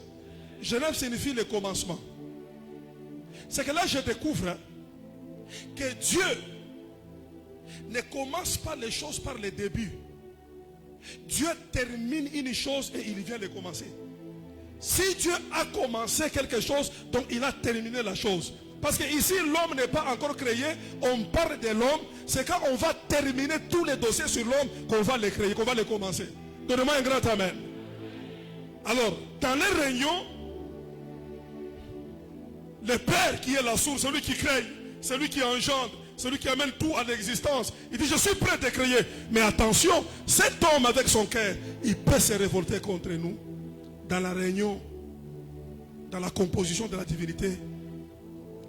Genèse signifie le commencement. C'est que là, je découvre que Dieu ne commence pas les choses par le début. Dieu termine une chose et il vient de commencer. Si Dieu a commencé quelque chose, donc il a terminé la chose. Parce que ici, l'homme n'est pas encore créé. On parle de l'homme. C'est quand on va terminer tous les dossiers sur l'homme qu'on va les créer, qu'on va les commencer. Donnez-moi un grand amen. Alors, dans les réunions, le Père qui est la source, celui qui crée, celui qui engendre, celui qui amène tout à l'existence, il dit, je suis prêt à créer. Mais attention, cet homme avec son cœur, il peut se révolter contre nous. Dans la réunion, dans la composition de la divinité,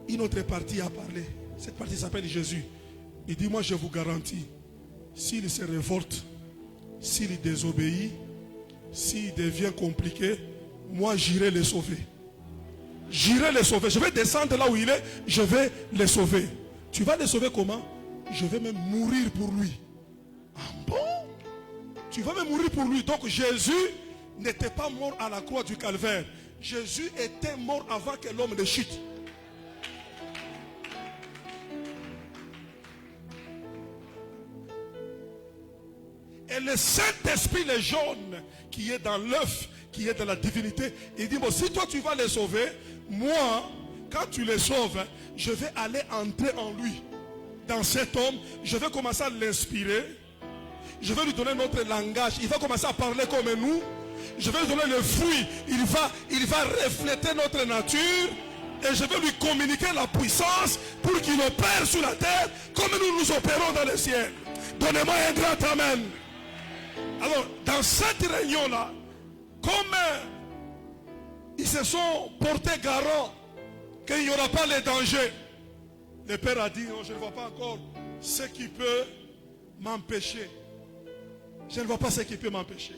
une autre partie a parlé. Cette partie s'appelle Jésus. Il dit, moi je vous garantis, s'il se révolte, s'il désobéit, s'il devient compliqué, moi j'irai le sauver. J'irai le sauver. Je vais descendre là où il est, je vais le sauver. Tu vas le sauver comment? Je vais même mourir pour lui. Ah bon? Tu vas même mourir pour lui. Donc Jésus n'était pas mort à la croix du calvaire. Jésus était mort avant que l'homme ne chute. Et le Saint-Esprit, le jaune, qui est dans l'œuf, qui est dans la divinité, il dit, bon, si toi tu vas les sauver, moi, quand tu les sauves, je vais aller entrer en lui, dans cet homme, je vais commencer à l'inspirer, je vais lui donner notre langage, il va commencer à parler comme nous, je vais lui donner le fruit, il va refléter notre nature, et je vais lui communiquer la puissance pour qu'il opère sur la terre comme nous opérons dans le ciel. Donnez-moi un grand amen. Alors, dans cette réunion-là, comme ils se sont portés garant qu'il n'y aura pas les dangers, le Père a dit, non, je ne vois pas encore ce qui peut m'empêcher. Je ne vois pas ce qui peut m'empêcher.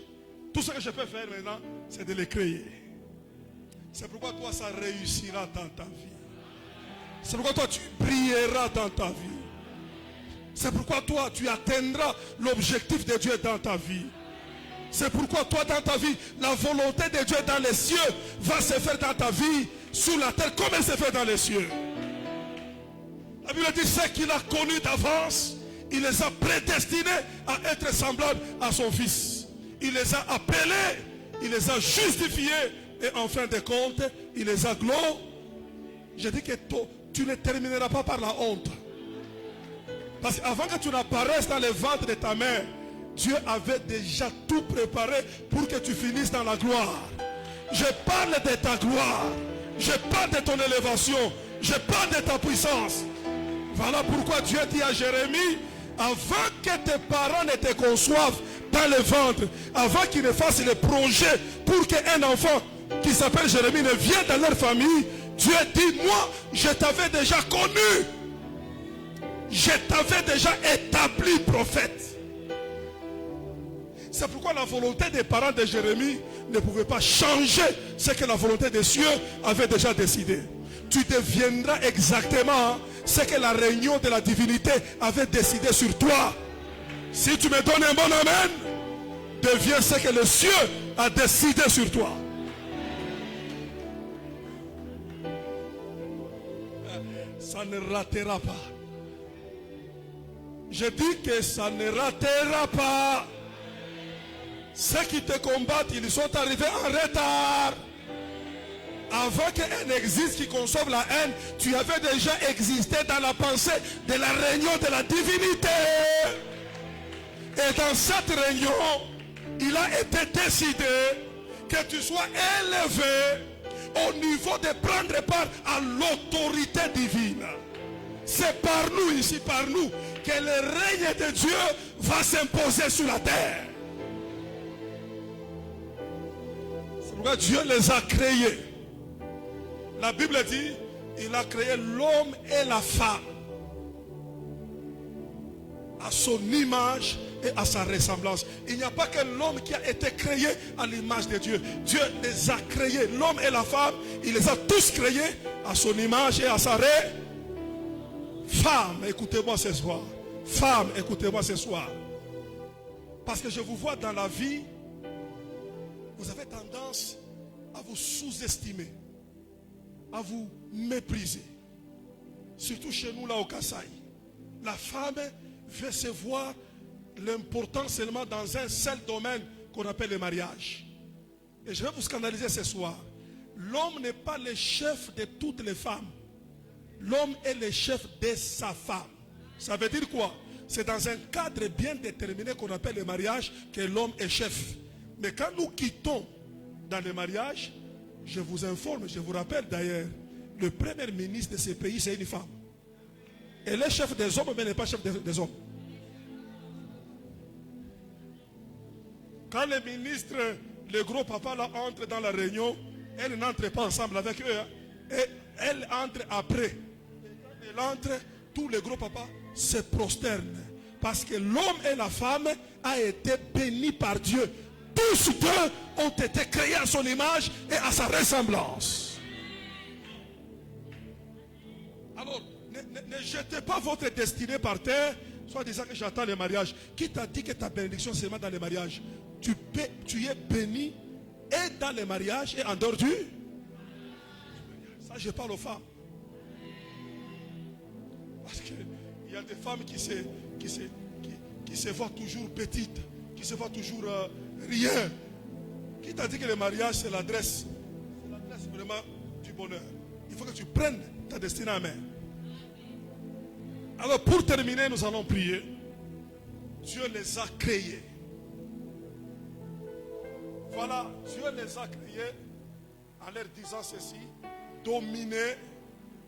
Tout ce que je peux faire maintenant, c'est de les créer. C'est pourquoi toi, ça réussira dans ta vie. C'est pourquoi toi, tu brilleras dans ta vie. C'est pourquoi toi, tu atteindras l'objectif de Dieu dans ta vie. C'est pourquoi toi, dans ta vie, la volonté de Dieu dans les cieux va se faire dans ta vie, sur la terre, comme elle se fait dans les cieux. La Bible dit, ceux qu'il a connus d'avance, il les a prédestinés à être semblables à son Fils. Il les a appelés, il les a justifiés, et en fin de compte, il les a glorifiés. Je dis que tu ne termineras pas par la honte. Parce qu'avant que tu n'apparaisses dans le ventre de ta mère, Dieu avait déjà tout préparé pour que tu finisses dans la gloire. Je parle de ta gloire. Je parle de ton élévation. Je parle de ta puissance. Voilà pourquoi Dieu dit à Jérémie, avant que tes parents ne te conçoivent dans le ventre, avant qu'ils ne fassent le projet pour qu'un enfant qui s'appelle Jérémie ne vienne dans leur famille, Dieu dit, moi, je t'avais déjà connu. Je t'avais déjà établi prophète. C'est pourquoi la volonté des parents de Jérémie ne pouvait pas changer ce que la volonté des cieux avait déjà décidé. Tu deviendras exactement ce que la réunion de la divinité avait décidé sur toi. Si tu me donnes un bon amen, deviens ce que le ciel a décidé sur toi. Ça ne ratera pas. Je dis que ça ne ratera pas. Ceux qui te combattent, ils sont arrivés en retard. Avant qu'un existe qui conçoive la haine, tu avais déjà existé dans la pensée de la réunion de la divinité. Et dans cette réunion, il a été décidé que tu sois élevé au niveau de prendre part à l'autorité divine. C'est par nous, ici par nous, que le règne de Dieu va s'imposer sur la terre. C'est pourquoi Dieu les a créés. La Bible dit, il a créé l'homme et la femme à son image et à sa ressemblance. Il n'y a pas que l'homme qui a été créé à l'image de Dieu. Dieu les a créés, l'homme et la femme, il les a tous créés à son image et à sa ressemblance. Femme, écoutez-moi ce soir. Femme, écoutez-moi ce soir. Parce que je vous vois dans la vie, vous avez tendance à vous sous-estimer, à vous mépriser. Surtout chez nous là au Kasaï. La femme veut se voir l'importance seulement dans un seul domaine qu'on appelle le mariage. Et je vais vous scandaliser ce soir. L'homme n'est pas le chef de toutes les femmes. L'homme est le chef de sa femme. Ça veut dire quoi? C'est dans un cadre bien déterminé qu'on appelle le mariage que l'homme est chef. Mais quand nous quittons dans le mariage, je vous informe, je vous rappelle d'ailleurs, le premier ministre de ce pays, c'est une femme. Elle est chef des hommes, mais elle n'est pas chef des hommes. Quand les ministres, le gros papa là, entre dans la réunion, elle n'entre pas ensemble avec eux. Hein, et elle entre après. Et quand elle entre, tous les gros papas se prosternent. Parce que l'homme et la femme ont été bénis par Dieu. Tous deux ont été créés à son image et à sa ressemblance. Alors, ne jetez pas votre destinée par terre, soit disant que j'attends le mariage. Qui t'a dit que ta bénédiction c'est seulement dans le mariage? Tu es béni et dans le mariage et en dehors du. Ça, je parle aux femmes. Parce qu'il y a des femmes qui se voient toujours petites, qui se voient toujours rien. Qui t'a dit que le mariage c'est l'adresse? C'est l'adresse vraiment du bonheur. Il faut que tu prennes ta destinée en main. Alors pour terminer, nous allons prier. Dieu les a créés. Voilà, Dieu les a créés en leur disant ceci: dominer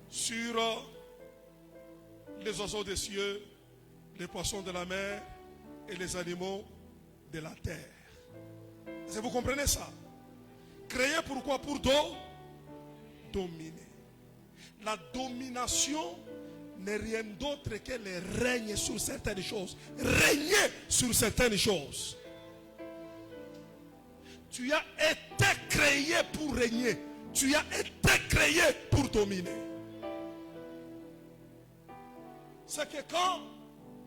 sur les oiseaux des cieux, les poissons de la mer et les animaux de la terre. Est-ce que vous comprenez ça? Créé pourquoi? Pour dominer. La domination n'est rien d'autre que le règne sur certaines choses. Régner sur certaines choses. Tu as été créé pour régner. Tu as été créé pour dominer. C'est que quand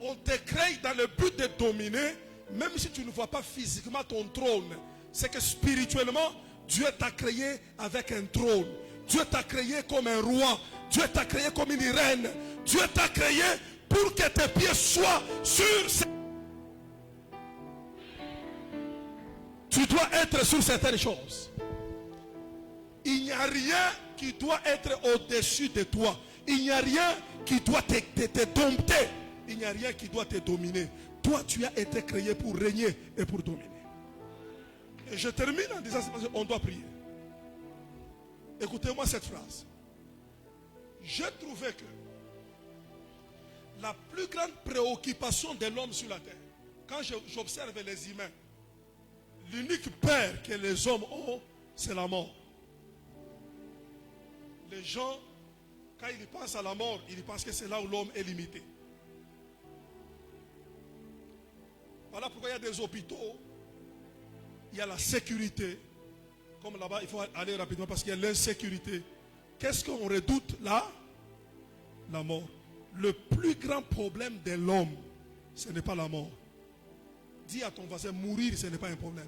On te crée dans le but de dominer, même si tu ne vois pas physiquement ton trône. C'est que spirituellement, Dieu t'a créé avec un trône. Dieu t'a créé comme un roi. Dieu t'a créé comme une reine. Dieu t'a créé pour que tes pieds soient sur ces... Tu dois être sur certaines choses. Il n'y a rien qui doit être au-dessus de toi. Il n'y a rien qui doit te dompter. Il n'y a rien qui doit te dominer. Toi, tu as été créé pour régner et pour dominer. Et je termine en disant, on doit prier. Écoutez-moi cette phrase. J'ai trouvé que la plus grande préoccupation de l'homme sur la terre, quand j'observe les humains, l'unique peur que les hommes ont, c'est la mort. Les gens, quand ils pensent à la mort, ils pensent que c'est là où l'homme est limité. Voilà pourquoi il y a des hôpitaux, il y a la sécurité. Comme là-bas, il faut aller rapidement parce qu'il y a l'insécurité. Qu'est-ce qu'on redoute là? La mort. Le plus grand problème de l'homme, ce n'est pas la mort. Dis à ton voisin, mourir, ce n'est pas un problème.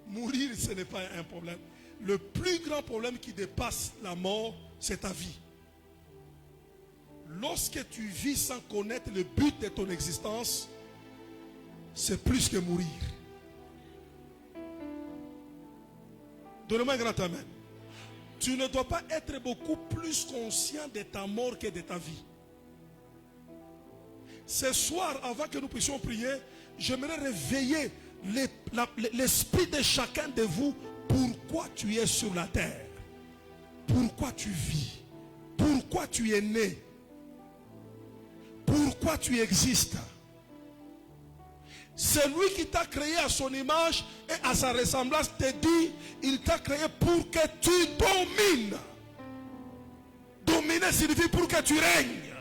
Mourir, ce n'est pas un problème. Le plus grand problème qui dépasse la mort, c'est ta vie. Lorsque tu vis sans connaître le but de ton existence, c'est plus que mourir. Donne-moi un grand amen. Tu ne dois pas être beaucoup plus conscient de ta mort que de ta vie. Ce soir, avant que nous puissions prier, j'aimerais réveiller l'esprit de chacun de vous. Pourquoi tu es sur la terre? Pourquoi tu vis? Pourquoi tu es né? Pourquoi tu existes? Celui qui t'a créé à son image et à sa ressemblance te dit, il t'a créé pour que tu domines. Dominer signifie pour que tu règnes.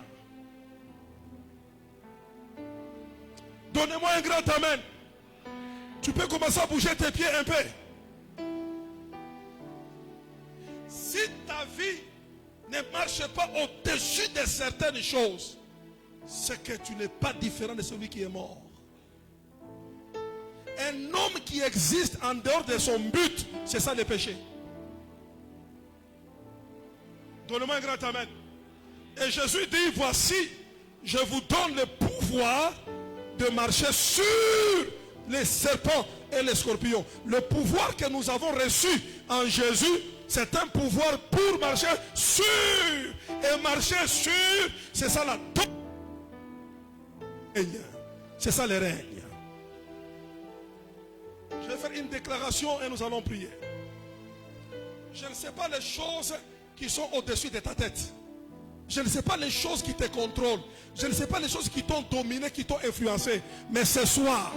Donnez-moi un grand amen. Tu peux commencer à bouger tes pieds un peu. Si ta vie ne marche pas au-dessus de certaines choses, c'est que tu n'es pas différent de celui qui est mort. Un homme qui existe en dehors de son but, c'est ça le péché. Donne-moi un grand amen. Et Jésus dit, voici, je vous donne le pouvoir de marcher sur les serpents et les scorpions. Le pouvoir que nous avons reçu en Jésus, c'est un pouvoir pour marcher sur. Et marcher sur, c'est ça la règne. C'est ça le règne. Je vais faire une déclaration et nous allons prier. Je ne sais pas les choses qui sont au-dessus de ta tête. Je ne sais pas les choses qui te contrôlent. Je ne sais pas les choses qui t'ont dominé, qui t'ont influencé. Mais ce soir,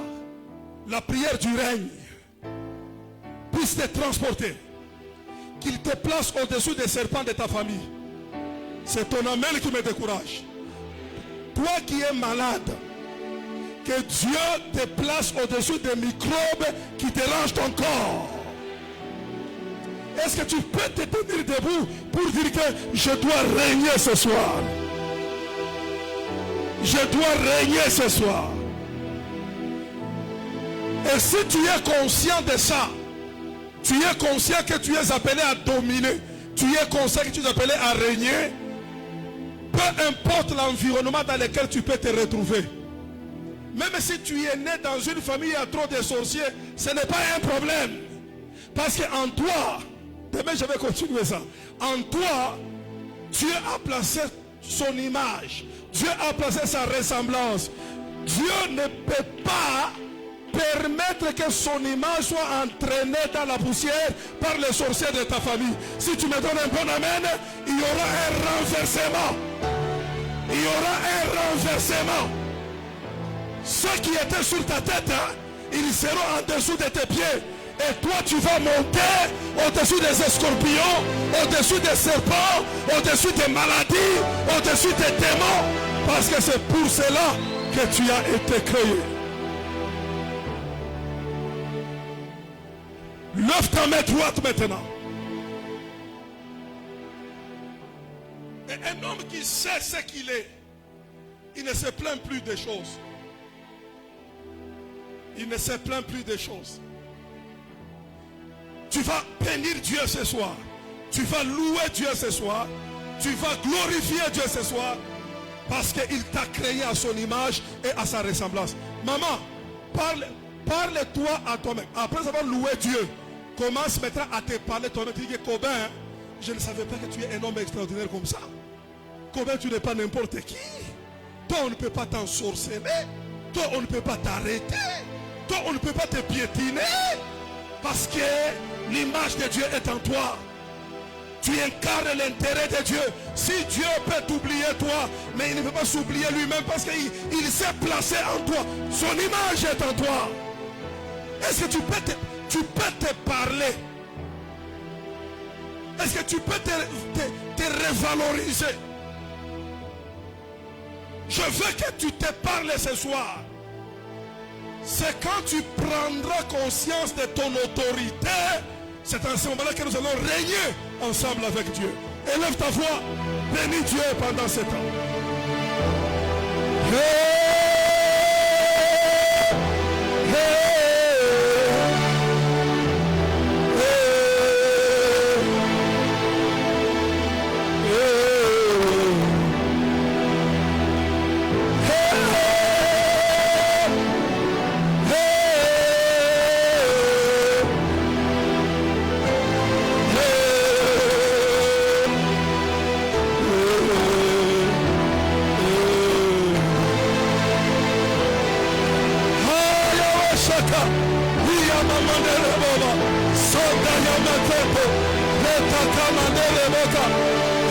la prière du règne puisse te transporter. Qu'il te place au-dessus des serpents de ta famille. C'est ton amen qui me décourage. Toi qui es malade, que Dieu te place au-dessus des microbes qui te rangent ton corps. Est-ce que tu peux te tenir debout pour dire que je dois régner ce soir? Je dois régner ce soir. Et si tu es conscient de ça, tu es conscient que tu es appelé à dominer, tu es conscient que tu es appelé à régner, peu importe l'environnement dans lequel tu peux te retrouver. Même si tu es né dans une famille à trop de sorciers, ce n'est pas un problème. Parce qu'en toi, demain je vais continuer ça. En toi, Dieu a placé son image. Dieu a placé sa ressemblance. Dieu ne peut pas permettre que son image soit entraînée dans la poussière par les sorciers de ta famille. Si tu me donnes un bon amen, il y aura un renversement. Il y aura un renversement. Ceux qui étaient sur ta tête, ils seront en dessous de tes pieds. Et toi, tu vas monter au-dessus des scorpions, au-dessus des serpents, au-dessus des maladies, au-dessus des démons. Parce que c'est pour cela que tu as été créé. Lève ta main droite maintenant. Et un homme qui sait ce qu'il est, il ne se plaint plus des choses. Il ne se plaint plus des choses. Tu vas bénir Dieu ce soir. Tu vas louer Dieu ce soir. Tu vas glorifier Dieu ce soir. Parce qu'il t'a créé à son image et à sa ressemblance. Maman, parle-toi à toi-même. Après avoir loué Dieu, commence maintenant à te parler toi-même. Tu dis que Cobain, je ne savais pas que tu es un homme extraordinaire comme ça. Cobain, tu n'es pas n'importe qui. Toi, on ne peut pas t'ensorceler. Toi, on ne peut pas t'arrêter. Toi, on ne peut pas te piétiner. Parce que l'image de Dieu est en toi. Tu incarnes l'intérêt de Dieu. Si Dieu peut t'oublier toi, mais il ne peut pas s'oublier lui-même parce qu'il s'est placé en toi. Son image est en toi. Est-ce que tu peux te parler? Est-ce que tu peux te revaloriser? Je veux que tu te parles ce soir. C'est quand tu prendras conscience de ton autorité. C'est en ce moment-là que nous allons régner ensemble avec Dieu. Élève ta voix, bénis Dieu pendant ce temps.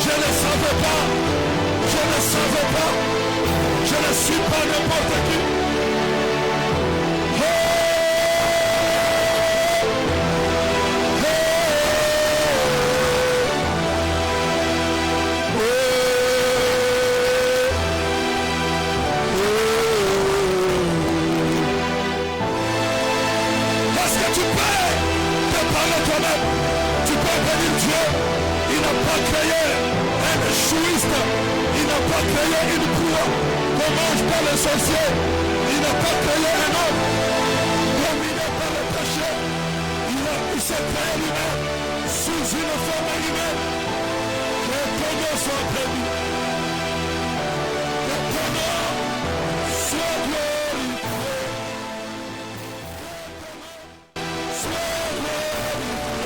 Je ne savais pas. Je ne suis pas n'importe qui. Parce que tu peux te parler toi-même. Tu peux bénir Dieu. Il n'a pas créé un chouiste. Il n'a pas créé une proie qu'on mange par les sorciers. Il n'a pas créé un homme dominé par le péché. Il s'est créé lui-même sous une forme humaine. Que ton nom soit béni. Que ton nom soit glorifié. Soit glorifié.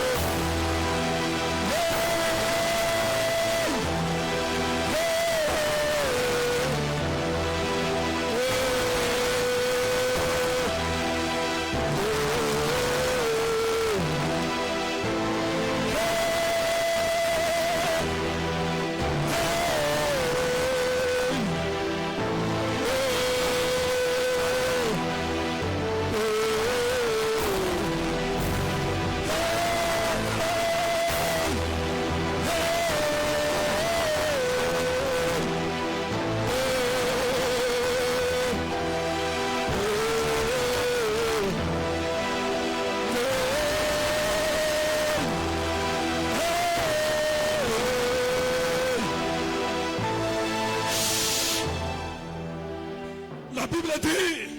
La Bible dit,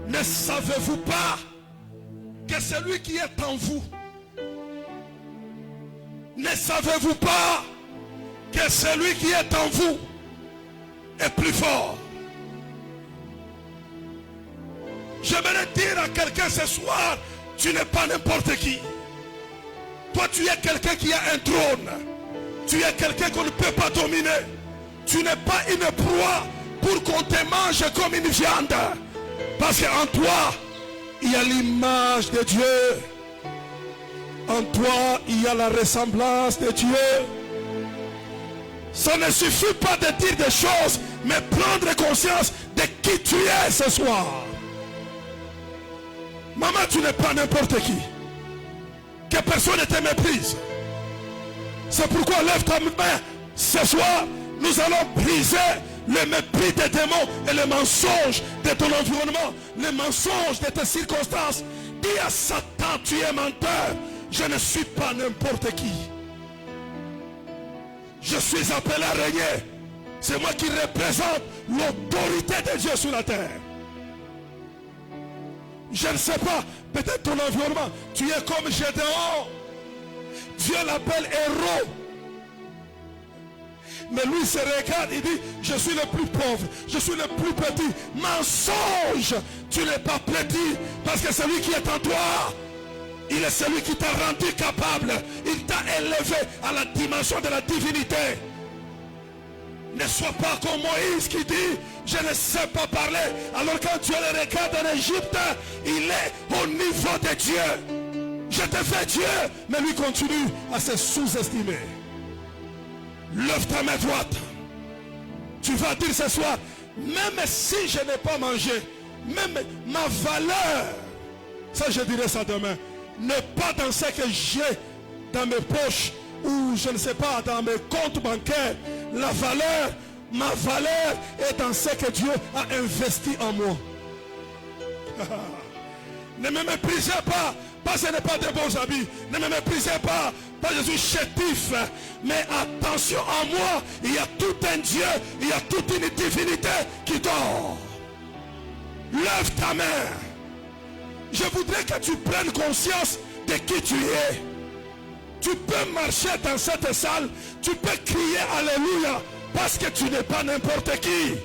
ne savez-vous pas que celui qui est en vous, ne savez-vous pas que celui qui est en vous est plus fort? J'aimerais dire à quelqu'un ce soir, tu n'es pas n'importe qui. Toi, tu es quelqu'un qui a un trône. Tu es quelqu'un qu'on ne peut pas dominer. Tu n'es pas une proie pour qu'on te mange comme une viande. Parce qu'en toi, il y a l'image de Dieu. En toi, il y a la ressemblance de Dieu. Ça ne suffit pas de dire des choses, mais prendre conscience de qui tu es ce soir. Maman, tu n'es pas n'importe qui. Que personne ne te méprise. C'est pourquoi lève ta main. Ce soir, nous allons briser le mépris des démons et les mensonges de ton environnement, les mensonges de tes circonstances. Dis à Satan, tu es menteur. Je ne suis pas n'importe qui. Je suis appelé à régner. C'est moi qui représente l'autorité de Dieu sur la terre. Je ne sais pas, peut-être ton environnement, tu es comme Gédéon. Dieu l'appelle héros. Mais lui se regarde, il dit, je suis le plus pauvre, je suis le plus petit. Mensonge, tu n'es pas petit, parce que celui qui est en toi, il est celui qui t'a rendu capable. Il t'a élevé à la dimension de la divinité. Ne sois pas comme Moïse qui dit, je ne sais pas parler. Alors quand Dieu le regarde en Égypte, il est au niveau de Dieu. Je te fais Dieu, mais lui continue à se sous-estimer. Lève ta main droite. Tu vas dire ce soir, même si je n'ai pas mangé, même ma valeur, ça je dirai ça demain, n'est pas dans ce que j'ai dans mes poches ou je ne sais pas, dans mes comptes bancaires. La valeur, ma valeur est dans ce que Dieu a investi en moi. Ne me méprisez pas, parce que ce n'est pas de bons habits. Ne me méprisez pas, parce que je suis chétif. Mais attention, en moi, il y a tout un Dieu, il y a toute une divinité qui dort. Lève ta main. Je voudrais que tu prennes conscience de qui tu es. Tu peux marcher dans cette salle, tu peux crier Alléluia, parce que tu n'es pas n'importe qui.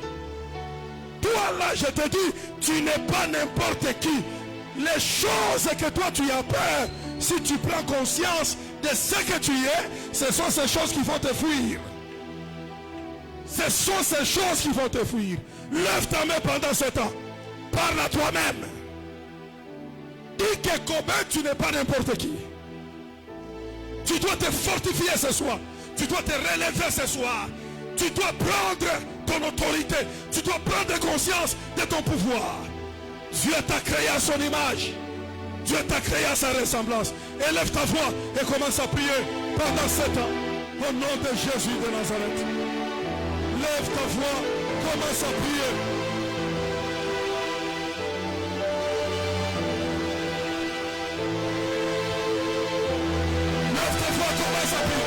Toi là, je te dis, tu n'es pas n'importe qui. Les choses que toi tu as peur, si tu prends conscience de ce que tu es, ce sont ces choses qui vont te fuir. Ce sont ces choses qui vont te fuir. Lève ta main pendant ce temps. Parle à toi-même. Dis que combien tu n'es pas n'importe qui. Tu dois te fortifier ce soir. Tu dois te relever ce soir. Tu dois prendre ton autorité. Tu dois prendre conscience de ton pouvoir. Dieu t'a créé à son image. Dieu t'a créé à sa ressemblance. Élève ta voix et commence à prier pendant 7 ans. Au nom de Jésus de Nazareth. Lève ta voix, commence à prier. Lève ta voix, commence à prier.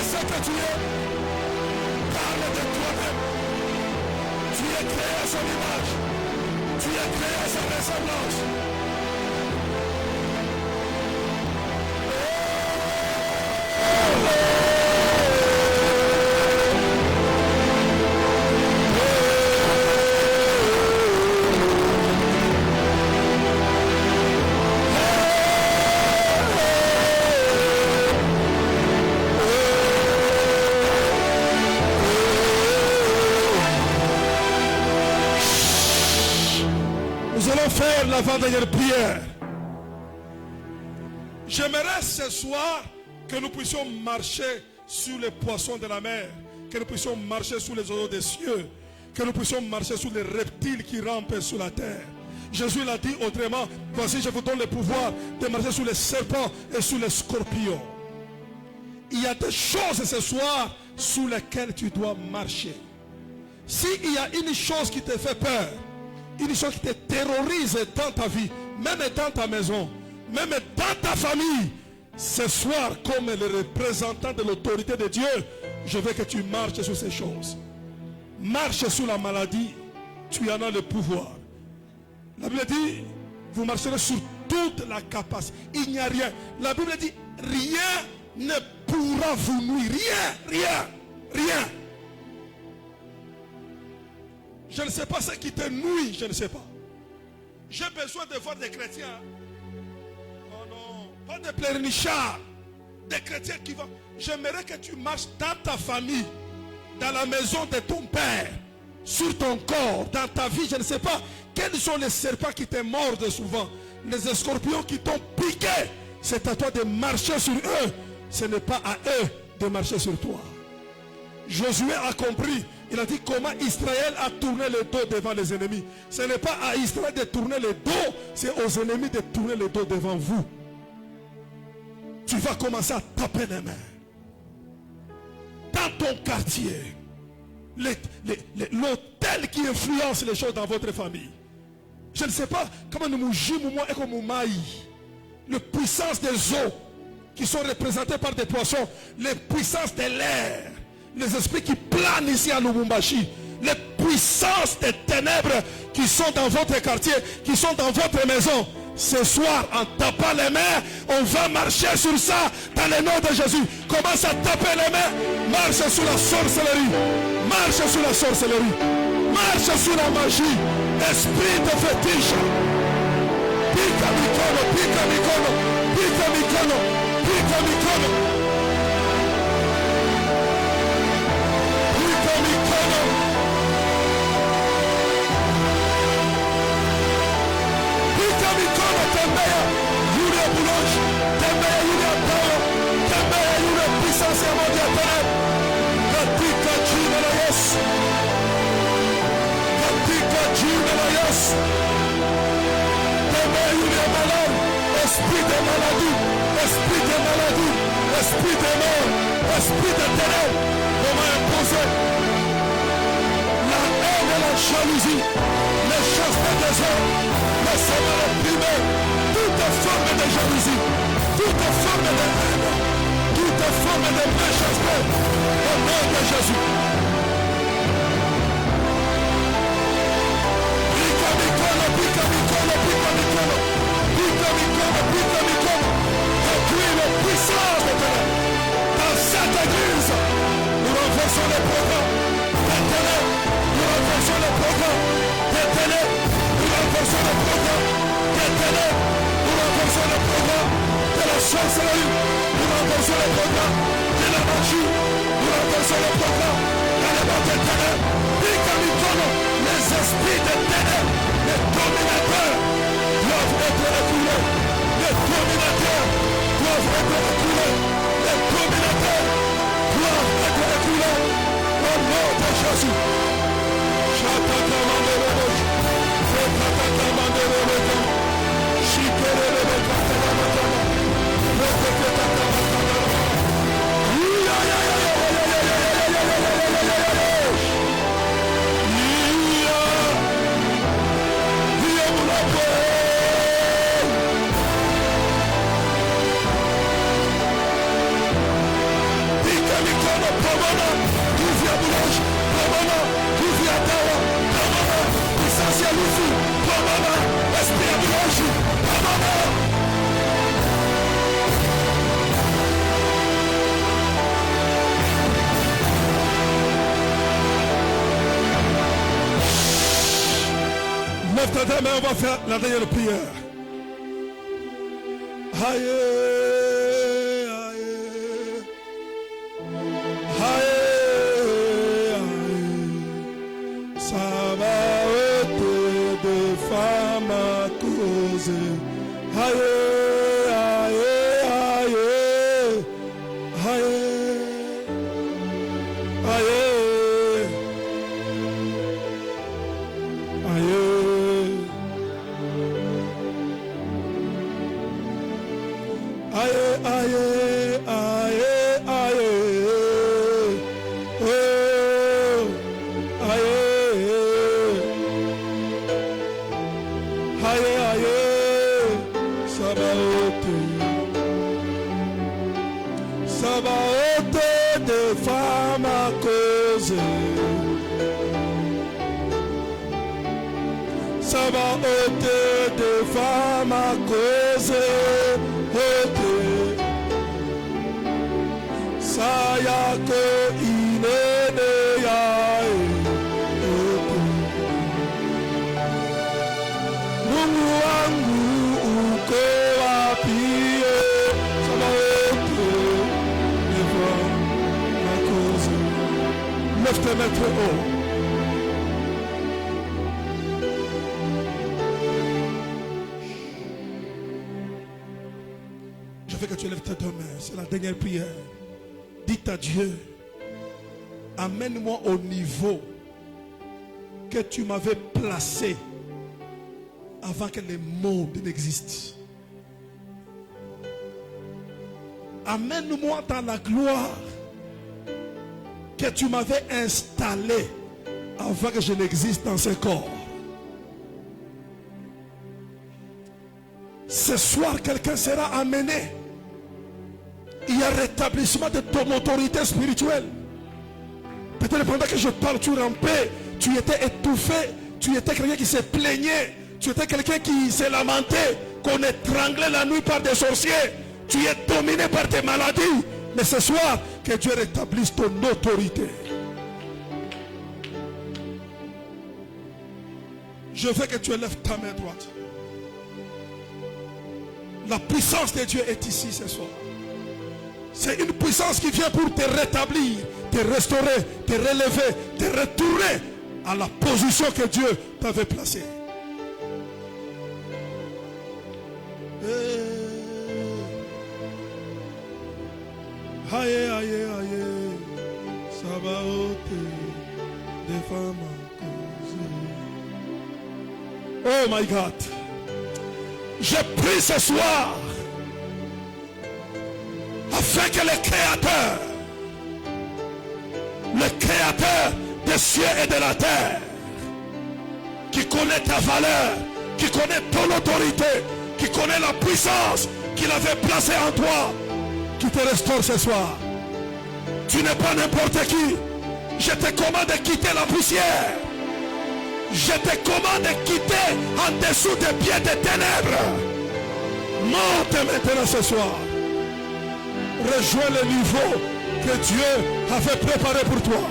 Ce que tu es, parle de toi-même. Tu es créé à son image, tu es créé à sa ressemblance. Nous allons faire l'avant-dernière prière. J'aimerais ce soir que nous puissions marcher sur les poissons de la mer, que nous puissions marcher sur les oiseaux des cieux, que nous puissions marcher sur les reptiles qui rampent sur la terre. Jésus l'a dit autrement, voici je vous donne le pouvoir de marcher sur les serpents et sur les scorpions. Il y a des choses ce soir sur lesquelles tu dois marcher. S'il y a une chose qui te fait peur, une chose qui te terrorise dans ta vie, même dans ta maison, même dans ta famille, ce soir, comme le représentant de l'autorité de Dieu, je veux que tu marches sur ces choses. Marche sur la maladie, tu en as le pouvoir. La Bible dit, vous marcherez sur toute la capacité. Il n'y a rien. La Bible dit, rien ne pourra vous nuire. Rien. Je ne sais pas ce qui te nuit, je ne sais pas. J'ai besoin de voir des chrétiens. Oh non. Pas de pleurnichards. Des chrétiens qui vont. J'aimerais que tu marches dans ta famille, dans la maison de ton père, sur ton corps, dans ta vie. Je ne sais pas quels sont les serpents qui te mordent souvent, les scorpions qui t'ont piqué. C'est à toi de marcher sur eux. Ce n'est pas à eux de marcher sur toi. Josué a compris. Il a dit comment Israël a tourné le dos devant les ennemis. Ce n'est pas à Israël de tourner le dos, c'est aux ennemis de tourner le dos devant vous. Tu vas commencer à taper les mains. Dans ton quartier, l'hôtel qui influence les choses dans votre famille. Je ne sais pas comment nous moujimos et comme nous maïs. La puissance des eaux qui sont représentées par des poissons, les puissances de l'air, les esprits qui planent ici à Lubumbashi, les puissances des ténèbres qui sont dans votre quartier, qui sont dans votre maison. Ce soir, en tapant les mains, on va marcher sur ça dans le nom de Jésus. Commence à taper les mains, marche sur la sorcellerie, marche sur la sorcellerie, marche sur la magie, esprit de fétiche. Pica mikono, pica mikono, pica mikono, pica mikono. Pica mikono. Pica mikono, tembea, yule boulange, tembea yule atawa, tembea yule puissance ya moja tena. Katika jina la Yesu. Katika jina la Yesu. Esprit de maladie, esprit de maladie, esprit de mort, esprit de ténèbres, comment imposer la haine et la jalousie, les choses de désordre, les semelles opprimées, toute forme de jalousie, toute forme de haine, toute forme de méchanceté, au nom de Jésus. Pica mikono, pica mikono, pica mikono. Détruis les puissances de ténèbres. Dans cette église, nous renversons les programmes des ténèbres. Nous renversons les programmes des ténèbres. Nous renversons les programmes des ténèbres. Nous renversons les programmes de la sorcellerie. Nous renversons les programmes de la magie. Nous renversons les programmes de la mort des ténèbres. Les esprits des ténèbres, les dominateurs doivent être reculés. Les dominateurs doivent être reculés. Les dominateurs doivent être reculés. Au nom de Jésus. Lève ta main, on va faire la dernière prière. Aïe, aïe, aïe, aïe. Ça va être de femmes à cause. Aïe, aïe, aïe, aïe, aïe. Ça va ôter de femmes à cause, ôter. Ça y a que inene ya ôter. Mungu wangu uko wapi? très haut. Je veux que tu lèves tes deux mains. C'est la dernière prière. Dites à Dieu, amène-moi au niveau que tu m'avais placé avant que le monde n'existe. Amène-moi dans la gloire que tu m'avais installé avant que je n'existe dans ce corps. Ce soir, quelqu'un sera amené. Il y a rétablissement de ton autorité spirituelle. Peut-être pendant que je parle, tu rampais, tu étais étouffé, tu étais quelqu'un qui se plaignait, tu étais quelqu'un qui s'est lamenté, qu'on étranglait la nuit par des sorciers, tu es dominé par tes maladies. Mais ce soir, que Dieu rétablisse ton autorité. Je veux que tu élèves ta main droite. La puissance de Dieu est ici ce soir. C'est une puissance qui vient pour te rétablir, te restaurer, te relever, te retourner à la position que Dieu t'avait placée. Aïe, aïe, aïe, Sabaoth, des femmes. Oh my God. Je prie ce soir afin que le Créateur des cieux et de la terre, qui connaît ta valeur, qui connaît ton autorité, qui connaît la puissance qu'il avait placée en toi, qui te restaure ce soir. Tu n'es pas n'importe qui. Je te commande de quitter la poussière. Je te commande de quitter en dessous des pieds des ténèbres. Monte maintenant ce soir. Rejoins le niveau que Dieu avait préparé pour toi.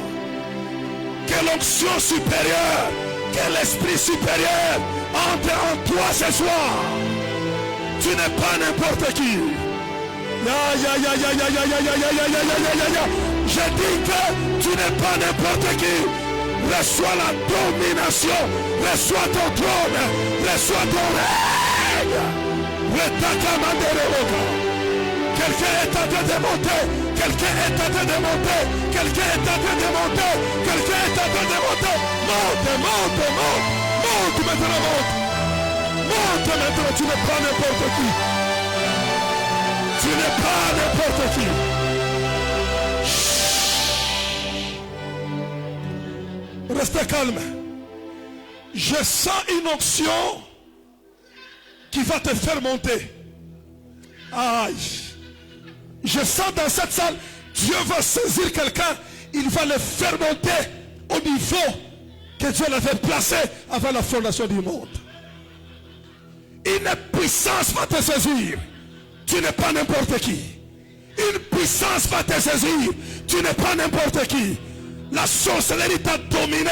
Que l'onction supérieure, que l'esprit supérieur entre en toi ce soir. Tu n'es pas n'importe qui. Je dis que tu n'es pas n'importe qui. Reçois la domination. Reçois ton trône. Reçois ton règne. Quelqu'un est en train de monter. Quelqu'un est en train de monter. Quelqu'un est en train de monter. Quelqu'un est en train de monter. Monte, monte, monte. Monte maintenant, monte. Monte maintenant. Tu n'es pas n'importe qui. Tu n'es pas n'importe qui. Restez calme. Je sens une onction qui va te faire monter. Aïe. Je sens dans cette salle, Dieu va saisir quelqu'un, il va le faire monter au niveau que Dieu l'avait placé avant la fondation du monde. Une puissance va te saisir. Tu n'es pas n'importe qui. Une puissance va te saisir. Tu n'es pas n'importe qui. La sorcellerie t'a dominé.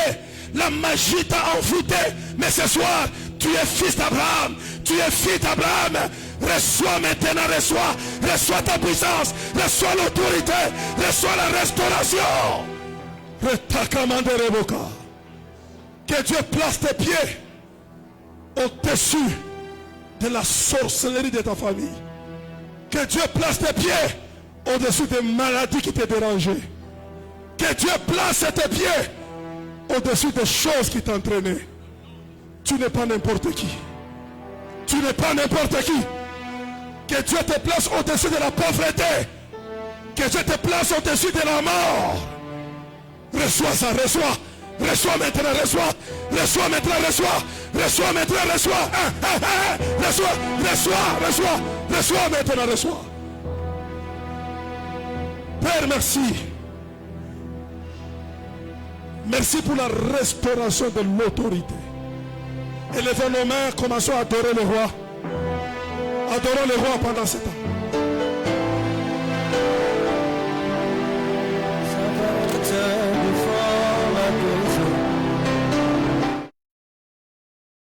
La magie t'a envoûté. Mais ce soir, tu es fils d'Abraham. Tu es fils d'Abraham. Reçois maintenant, reçois ta puissance. Reçois l'autorité. Reçois la restauration. Que Dieu place tes pieds au-dessus de la sorcellerie de ta famille. Que Dieu place tes pieds au-dessus des maladies qui te dérangeaient. Que Dieu place tes pieds au-dessus des choses qui t'entraînaient. Tu n'es pas n'importe qui. Tu n'es pas n'importe qui. Que Dieu te place au-dessus de la pauvreté. Que Dieu te place au-dessus de la mort. Reçois ça, reçois. Reçois maintenant, reçois. Reçois maintenant, reçois. Reçois maintenant, reçois. Reçois, reçois, reçois. Reçois maintenant, reçois. Père, merci. Merci pour la restauration de l'autorité. Élevons nos mains, commençons à adorer le roi. Adorons le roi pendant ce temps.